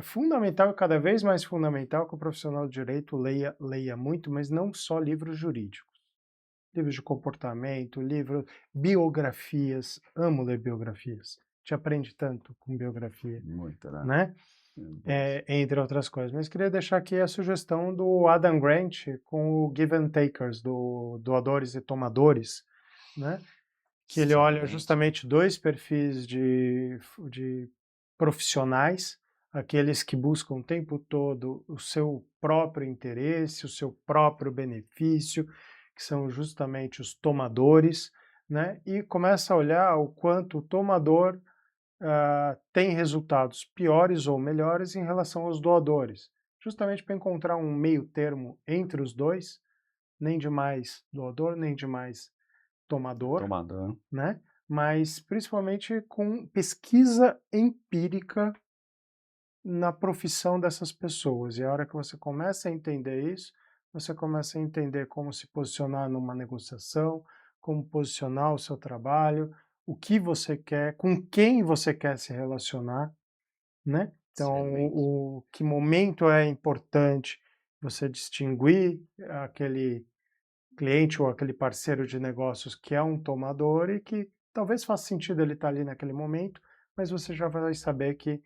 fundamental, cada vez mais fundamental, que o profissional de direito leia muito, mas não só livros jurídicos. Livros de comportamento, biografias, amo ler biografias. Te aprende tanto com biografia, Muito, né? né? Entre outras coisas. Mas queria deixar aqui a sugestão do Adam Grant com o Give and Takers, do Doadores e Tomadores, né? Que ele olha Excelente. justamente dois perfis de profissionais, aqueles que buscam o tempo todo o seu próprio interesse, o seu próprio benefício, que são justamente os tomadores, né? E começa a olhar o quanto o tomador tem resultados piores ou melhores em relação aos doadores, justamente para encontrar um meio termo entre os dois, nem de mais doador, nem de mais tomador, Tomador. né? Mas principalmente com pesquisa empírica na profissão dessas pessoas. E a hora que você começa a entender isso, você começa a entender como se posicionar numa negociação, como posicionar o seu trabalho, o que você quer, com quem você quer se relacionar, né? Então, Excelente. que momento é importante você distinguir aquele cliente ou aquele parceiro de negócios que é um tomador e que talvez faça sentido ele estar ali naquele momento, mas você já vai saber que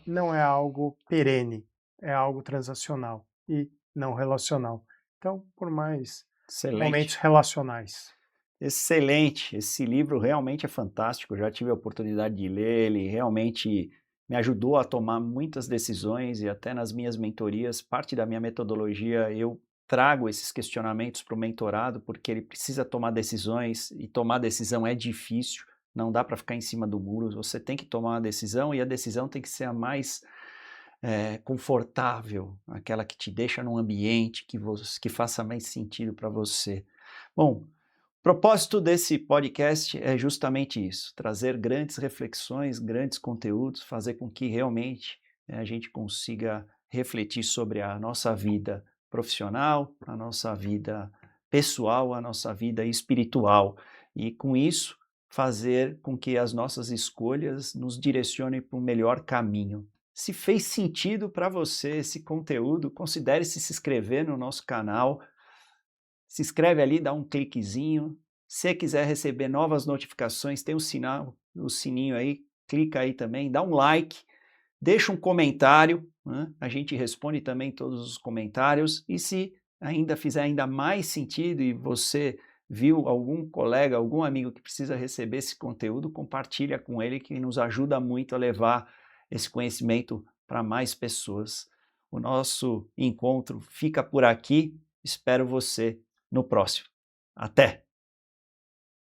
não é algo perene, é algo transacional e não relacional. Então, por mais momentos Excelente. relacionais. Excelente, esse livro realmente é fantástico, eu já tive a oportunidade de ler, ele realmente me ajudou a tomar muitas decisões e até nas minhas mentorias, parte da minha metodologia, eu trago esses questionamentos para o mentorado, porque ele precisa tomar decisões e tomar decisão é difícil, não dá para ficar em cima do muro, você tem que tomar uma decisão e a decisão tem que ser a mais confortável, aquela que te deixa num ambiente que faça mais sentido para você. Bom, o propósito desse podcast é justamente isso, trazer grandes reflexões, grandes conteúdos, fazer com que realmente a gente consiga refletir sobre a nossa vida profissional, a nossa vida pessoal, a nossa vida espiritual. E com isso, fazer com que as nossas escolhas nos direcionem para um melhor caminho. Se fez sentido para você esse conteúdo, considere se inscrever no nosso canal. Se inscreve ali, dá um cliquezinho. Se quiser receber novas notificações, tem o sininho aí, clica aí também, dá um like, deixa um comentário, né? A gente responde também todos os comentários. E se ainda fizer ainda mais sentido e você viu algum colega, algum amigo que precisa receber esse conteúdo, compartilha com ele que nos ajuda muito a levar esse conhecimento para mais pessoas. O nosso encontro fica por aqui. Espero você no próximo. Até!